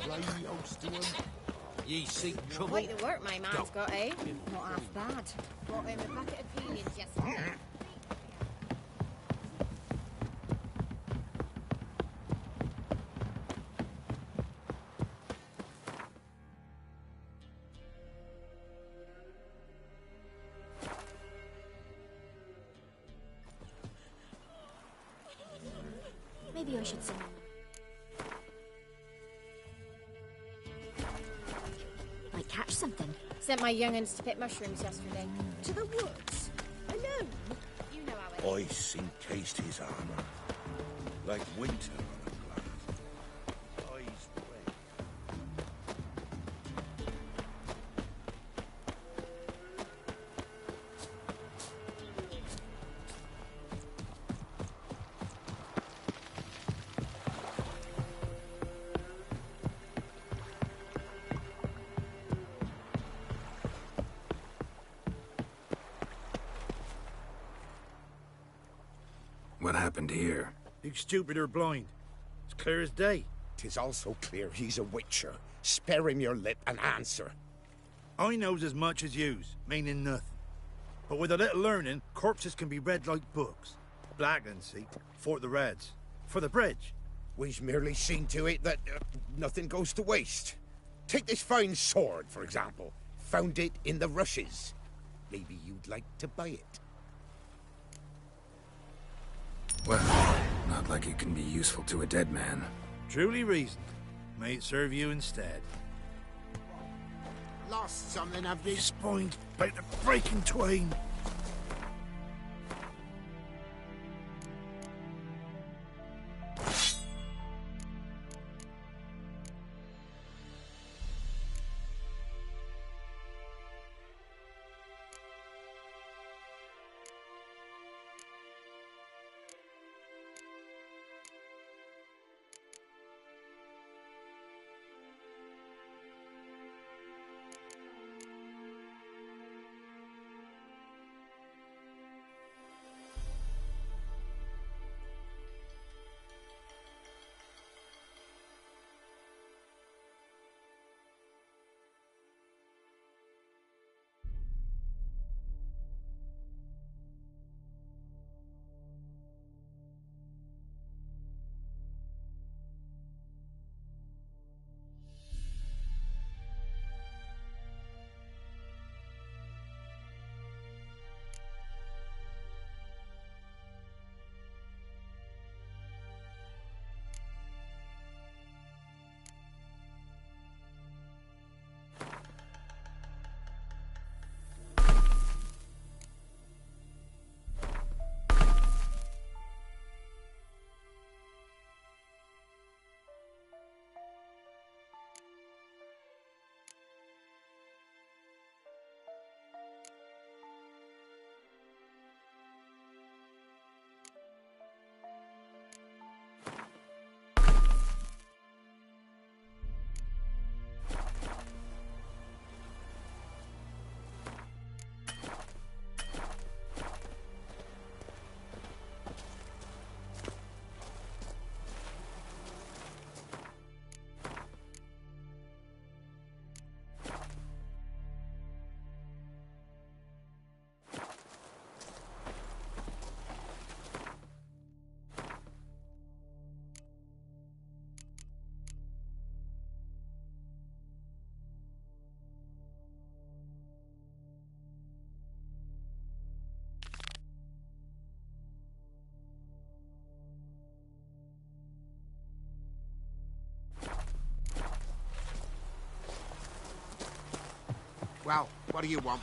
Lay host to him. Ye seek trouble? Quite the work my man's got, eh? Not half bad. Brought him a bucket of peonies yesterday. Maybe I should sing. Might catch something. Sent my young'uns to pick mushrooms yesterday. To the woods? Alone? You know how it is. Ice encased his armor, like winter on a cloud. Eyes red. What happened here? You stupid or blind? It's clear as day. 'Tis also clear he's a witcher. Spare him your lip and answer. I knows as much as yous, meaning nothing. But with a little learning, corpses can be read like books. Blackland, see, for the Reds. For the bridge. We've merely seen to it that nothing goes to waste. Take this fine sword, for example. Found it in the rushes. Maybe you'd like to buy it. Well, not like it can be useful to a dead man. Truly reasoned. May it serve you instead. Lost something, have you? Spined about to break in twain. Well, what do you want?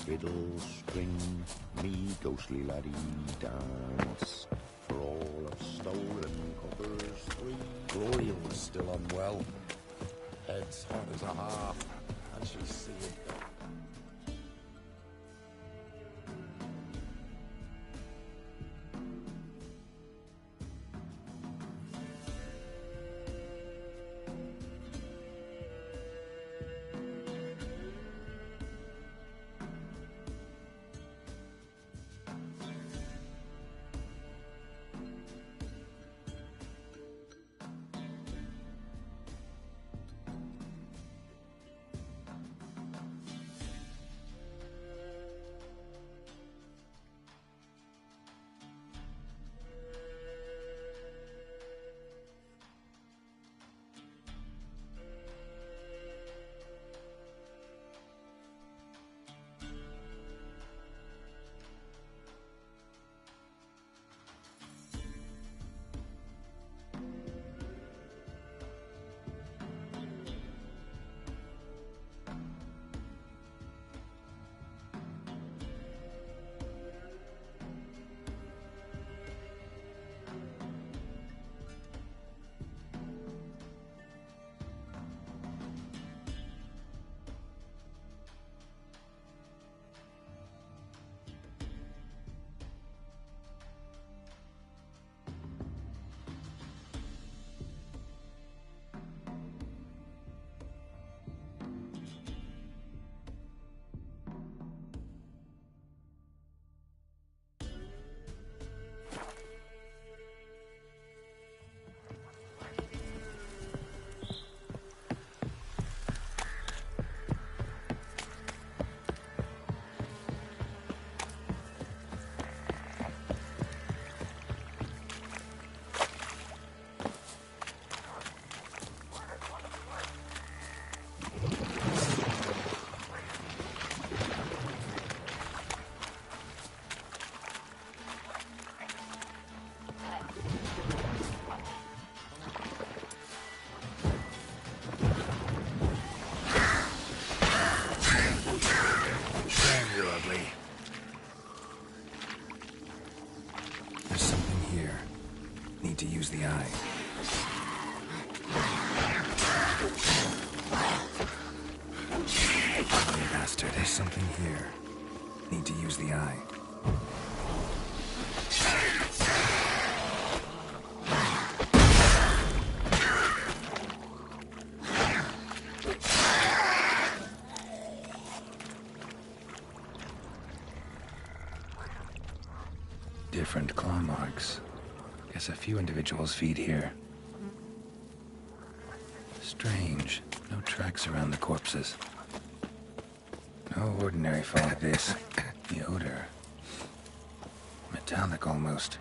Fiddle, string, me ghostly laddie dance. For all of stolen coppers three. Gloria was still unwell. Head's hot as a half, and she's seeing. eye. Different claw marks. Guess a few individuals feed here. Strange. No tracks around the corpses. No ordinary fog, this. The odor. Metallic almost.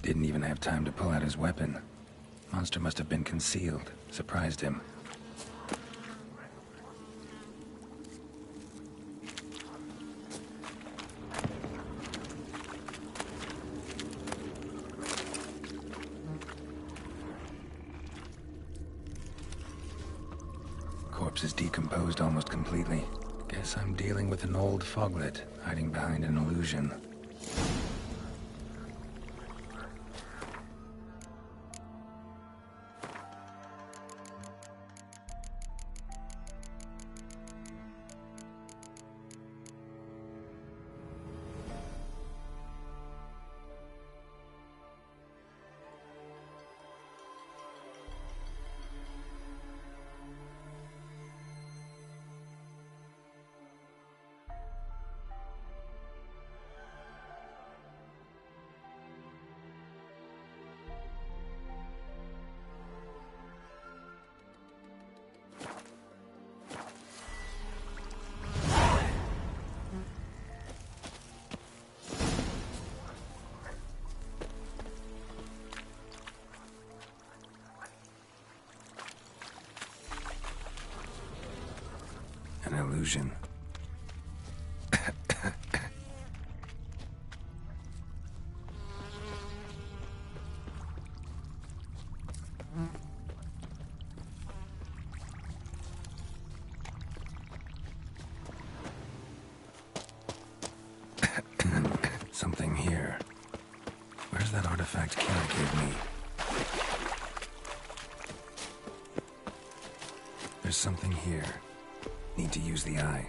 Didn't even have time to pull out his weapon. Monster must have been concealed. Surprised him. Corpse is decomposed almost completely. Guess I'm dealing with an old foglet, hiding behind an illusion. An illusion. Something here. Where's that artifact Kira gave me? There's something here. Need to use the eye.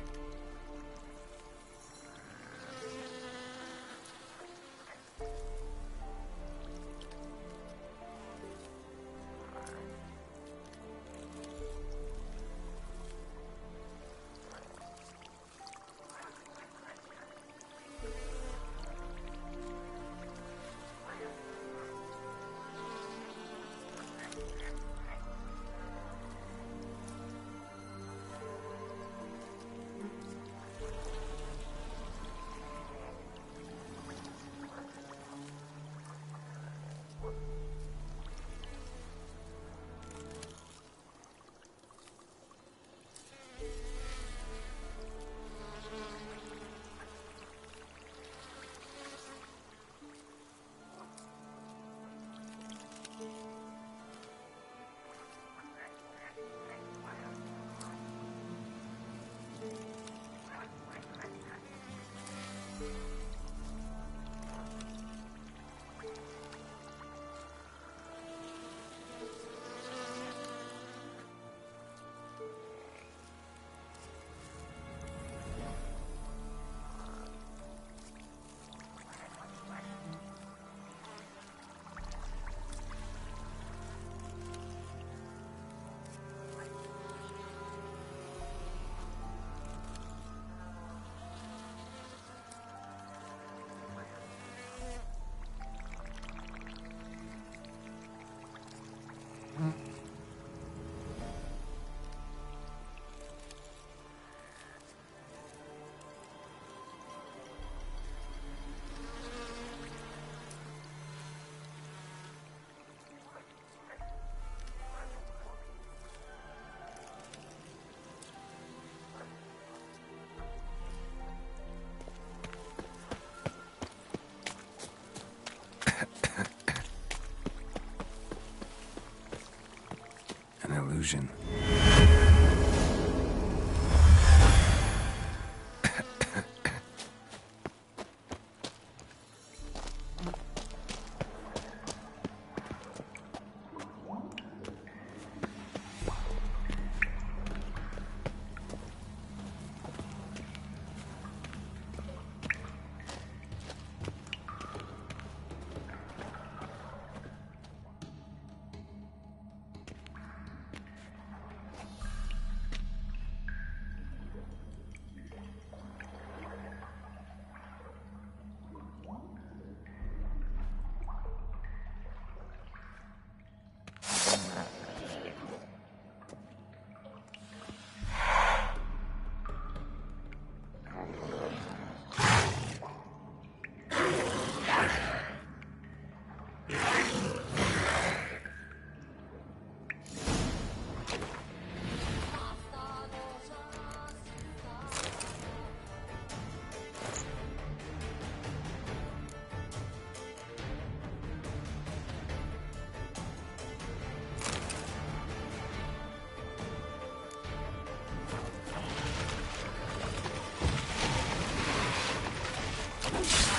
illusion.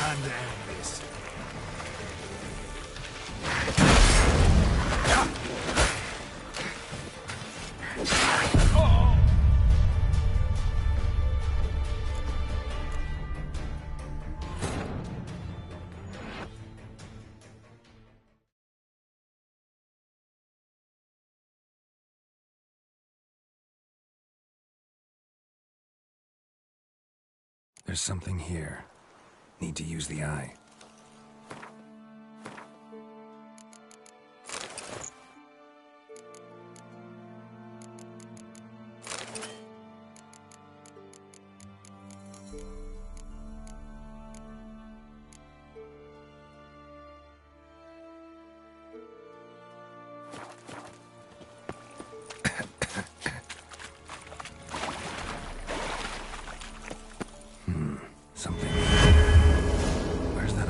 Time to end this. There's something here. Need to use the eye. Something. Where's the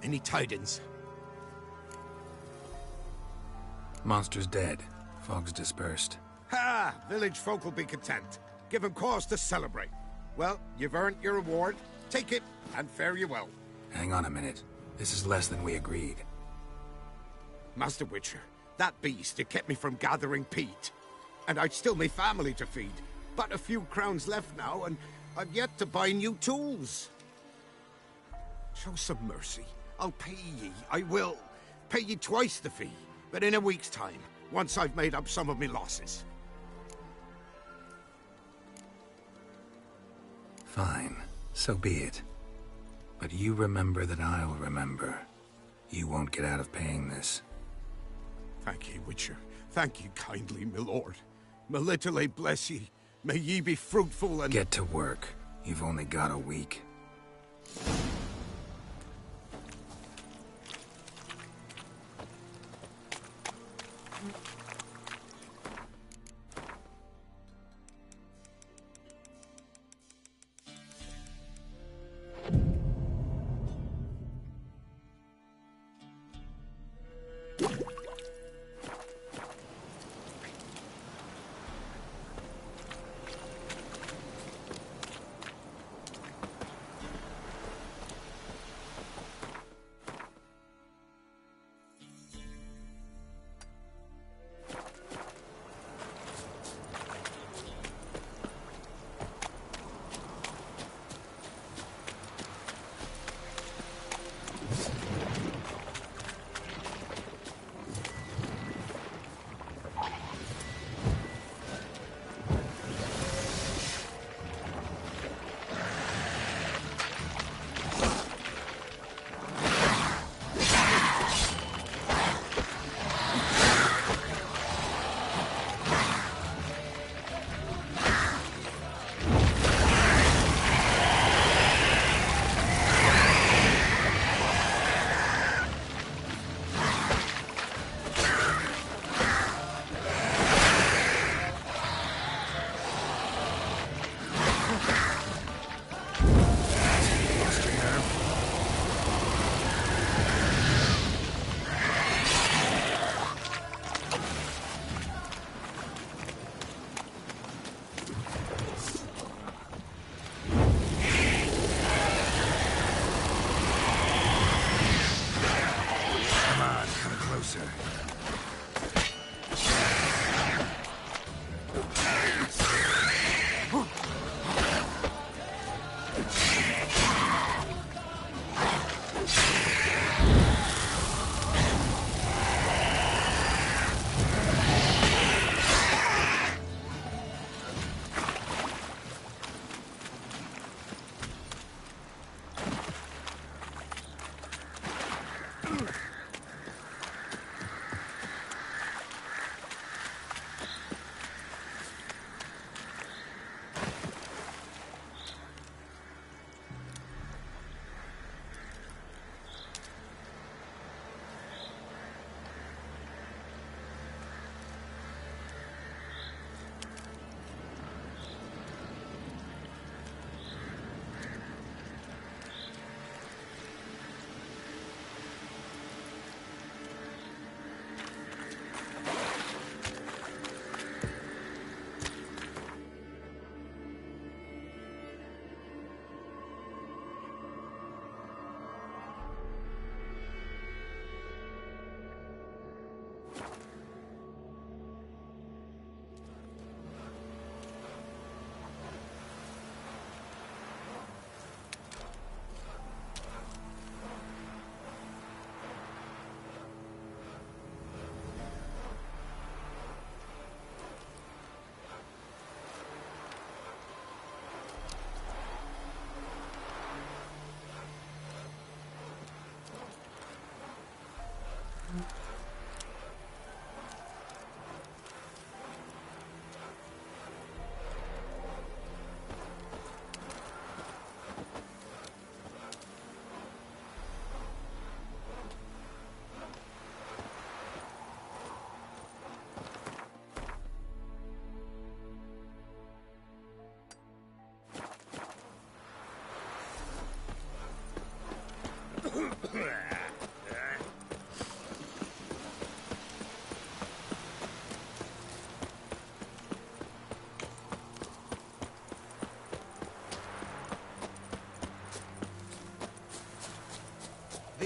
Any tidings? Monster's dead. Fog's dispersed. Ha! Village folk will be content. Give 'em cause to celebrate. Well, you've earned your reward. Take it, and fare you well. Hang on a minute. This is less than we agreed. Master Witcher, that beast, it kept me from gathering peat. And I'd still my family to feed. But a few crowns left now, and I've yet to buy new tools. Show some mercy. I'll pay ye. I will. Pay ye twice the fee, but in a week's time, once I've made up some of me losses. Fine. So be it. But you remember that I'll remember. You won't get out of paying this. Thank ye, Witcher. Thank you kindly, my lord. Melitele bless ye. May ye be fruitful and— Get to work. You've only got a week.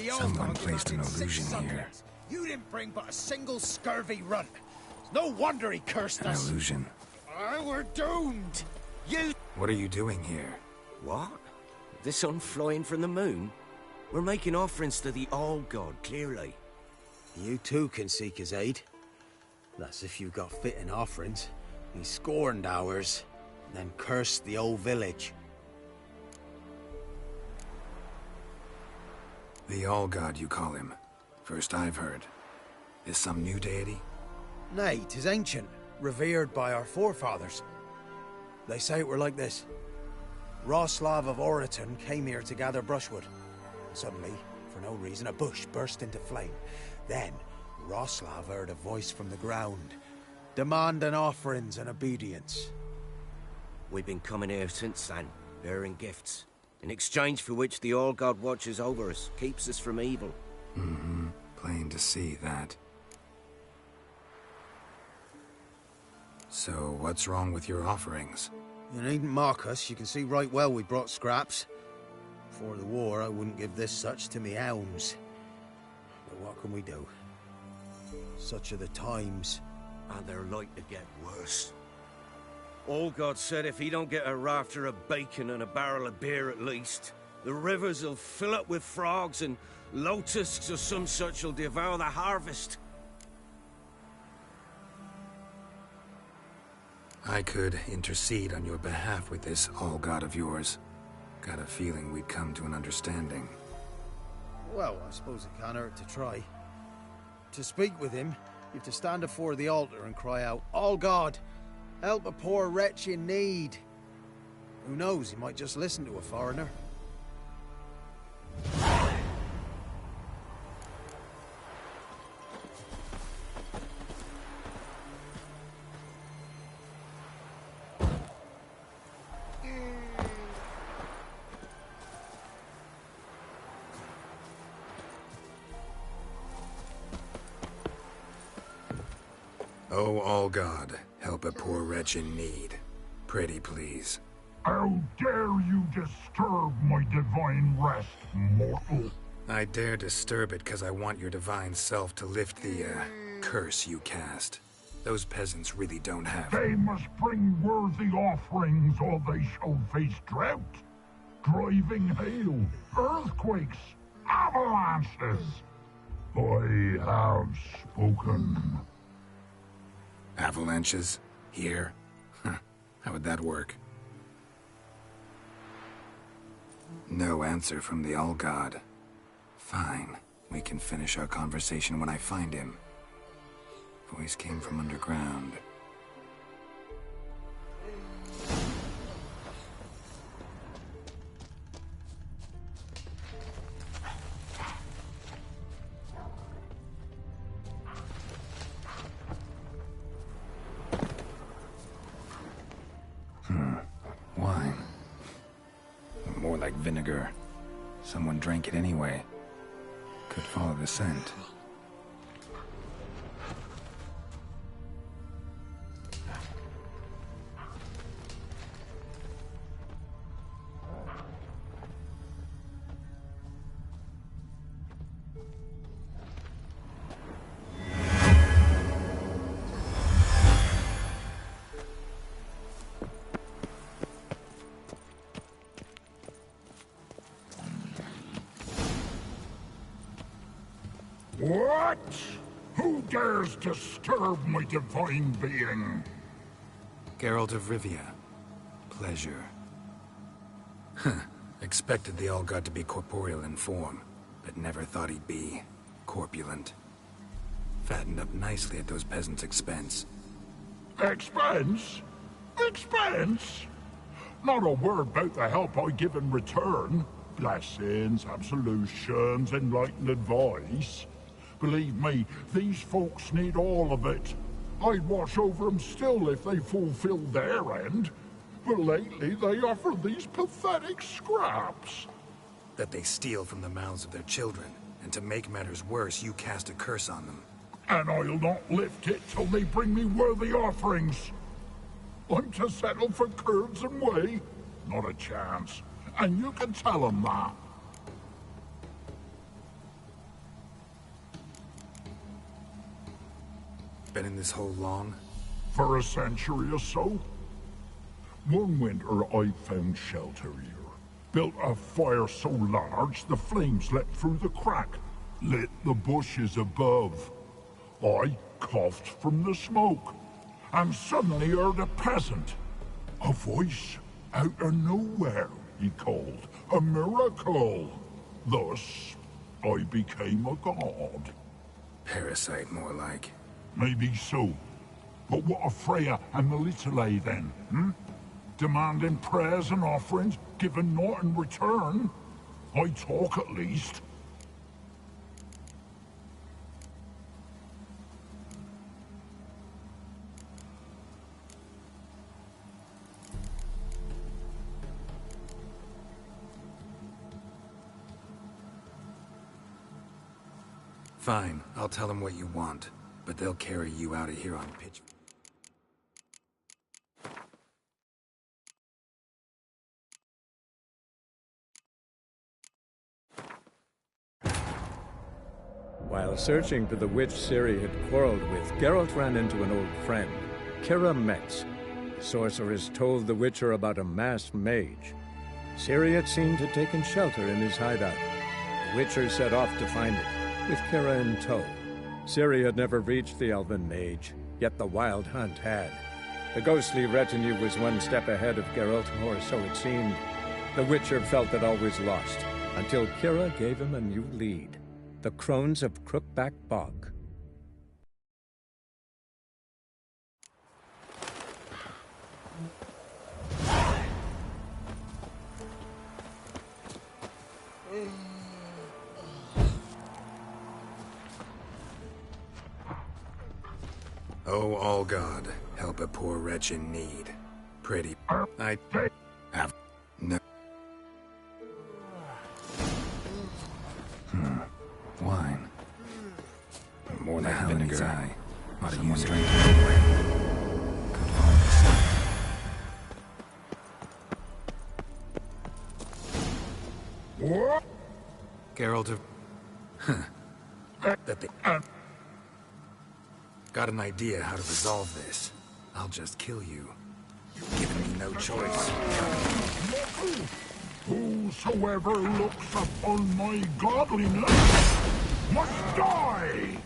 The old Someone dog placed an demanded illusion 6 here. subjects. You didn't bring but a single scurvy runt. No wonder he cursed An us. illusion. We're doomed. You... What are you doing here? What? The sun flying from the moon? We're making offerings to the All-God, clearly. You too can seek his aid. That's if you've got fitting offerings. He scorned ours, then cursed the old village. The All-God, you call him. First I've heard. Is some new deity? Nay, 'tis ancient, revered by our forefathers. They say it were like this. Roslav of Oriton came here to gather brushwood. Suddenly, for no reason, a bush burst into flame. Then, Roslav heard a voice from the ground, demanding offerings and obedience. We've been coming here since then, bearing gifts, in exchange for which the All-God watches over us, keeps us from evil. Mm-hmm. Plain to see that. So, what's wrong with your offerings? You needn't mock us. You can see right well we brought scraps. Before the war, I wouldn't give this such to me hounds. But what can we do? Such are the times. And they're like to get worse. All-God said if he don't get a rafter of bacon and a barrel of beer at least, the rivers will fill up with frogs and locusts or some such will devour the harvest. I could intercede on your behalf with this All-God of yours. Got a feeling we'd come to an understanding. Well, I suppose it can't hurt to try. To speak with him, you have to stand before the altar and cry out, "All God, help a poor wretch in need." Who knows, he might just listen to a foreigner. Oh, All-God, help a poor wretch in need. Pretty please. How dare you disturb my divine rest, mortal? I dare disturb it because I want your divine self to lift the, curse you cast. Those peasants really don't have... They must bring worthy offerings or they shall face drought, driving hail, earthquakes, avalanches. I have spoken. Avalanches? Here? Huh. How would that work? No answer from the All-God. Fine. We can finish our conversation when I find him. Voice came from underground. Wine. More like vinegar. Someone drank it anyway. Could follow the scent. What? Who dares disturb my divine being? Geralt of Rivia. Pleasure. Huh. Expected the All-God to be corporeal in form, but never thought he'd be corpulent. Fattened up nicely at those peasants' expense. Expense? Expense? Not a word about the help I give in return. Blessings, absolutions, enlightened advice. Believe me, these folks need all of it. I'd watch over them still if they fulfilled their end. But lately they offer these pathetic scraps. That they steal from the mouths of their children, and to make matters worse, you cast a curse on them. And I'll not lift it till they bring me worthy offerings. I'm to settle for curds and whey? Not a chance. And you can tell them that. Been in this hole long? For a century or so. One winter I found shelter here. Built a fire so large the flames leapt through the crack, lit the bushes above. I coughed from the smoke, and suddenly heard a peasant. A voice out of nowhere, he called. A miracle. Thus, I became a god. Parasite, more like. Maybe so. But what of Freya and the Little then, Demanding prayers and offerings, giving naught in return? I talk at least. Fine, I'll tell them what you want, but they'll carry you out of here on pitch. While searching for the witch Ciri had quarreled with, Geralt ran into an old friend, Kira Metz. The sorceress told the Witcher about a masked mage. Ciri had seemed to have taken shelter in his hideout. The Witcher set off to find it, with Kira in tow. Ciri had never reached the elven mage, yet the Wild Hunt had. The ghostly retinue was one step ahead of Geralt, or so it seemed. The Witcher felt that all was lost, until Kira gave him a new lead. The Crones of Crookback Bog. Oh, all God, help a poor wretch in need. Pretty. I have no. Wine. More than vinegar. Ought to use drink anyway. What? Geralt of... That they... Got an idea how to resolve this. I'll just kill you. You've given me no choice. Whosoever looks upon my godliness must die!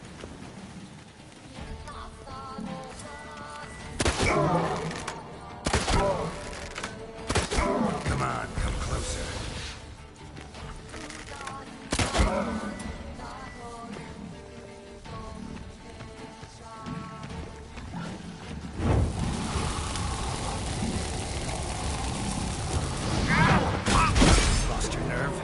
Come on, come closer. Lost your nerve?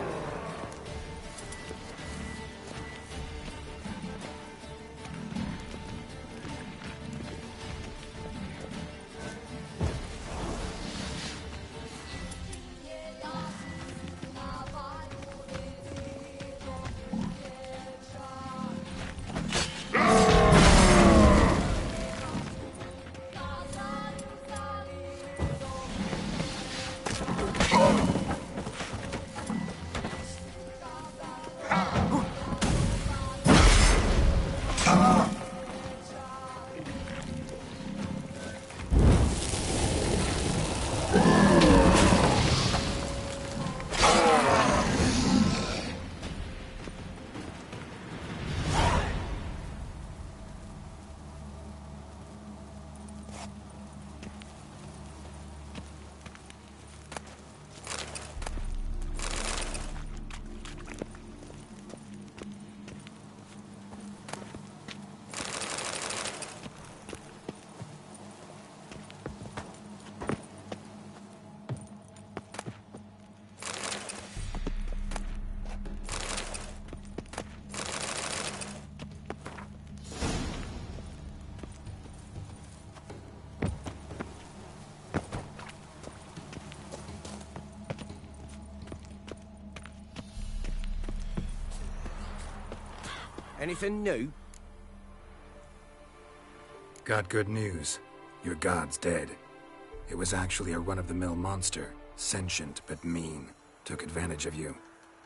Anything new? Got good news. Your god's dead. It was actually a run-of-the-mill monster, sentient but mean. Took advantage of you.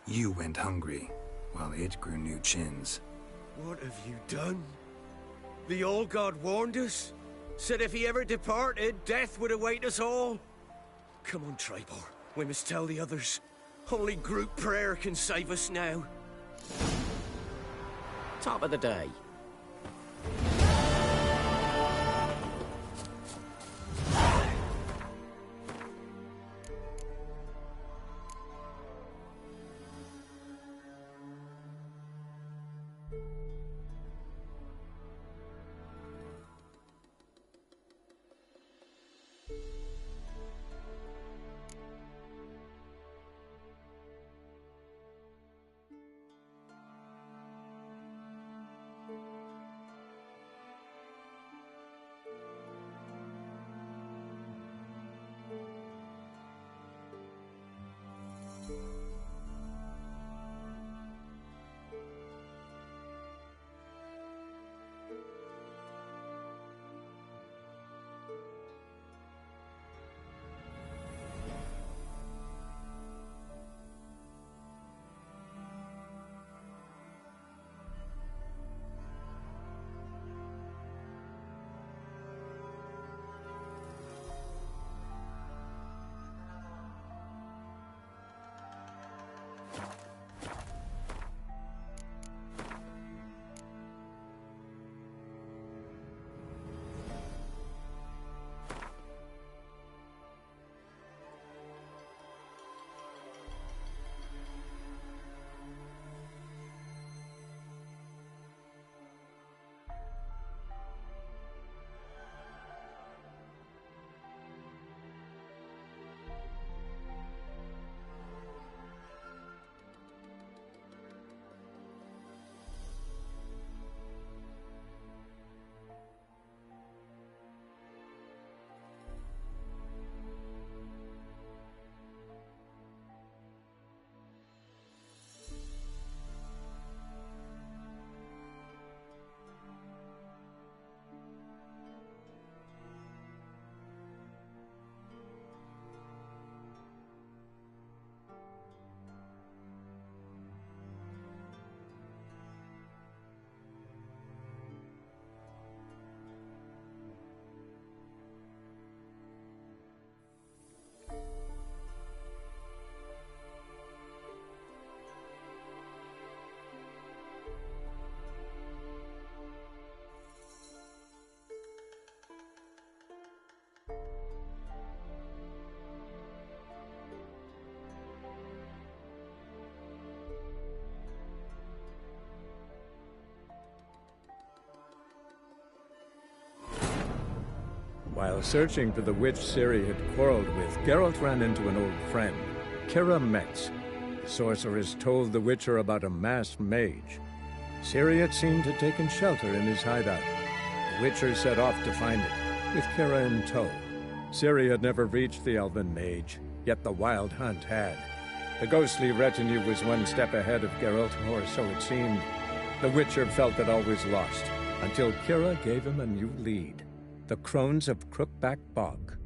You went hungry, while it grew new chins. What have you done? The old god warned us. Said if he ever departed, death would await us all. Come on, Tribor. We must tell the others. Only group prayer can save us now. Top of the day. While searching for the witch Ciri had quarreled with, Geralt ran into an old friend, Kira Metz. The sorceress told the Witcher about a masked mage. Ciri had seemed to have taken shelter in his hideout. The Witcher set off to find it, with Kira in tow. Ciri had never reached the elven mage, yet the wild hunt had. The ghostly retinue was one step ahead of Geralt, or so it seemed. The Witcher felt that all was lost, until Kira gave him a new lead. The Crones of Crookback Bog.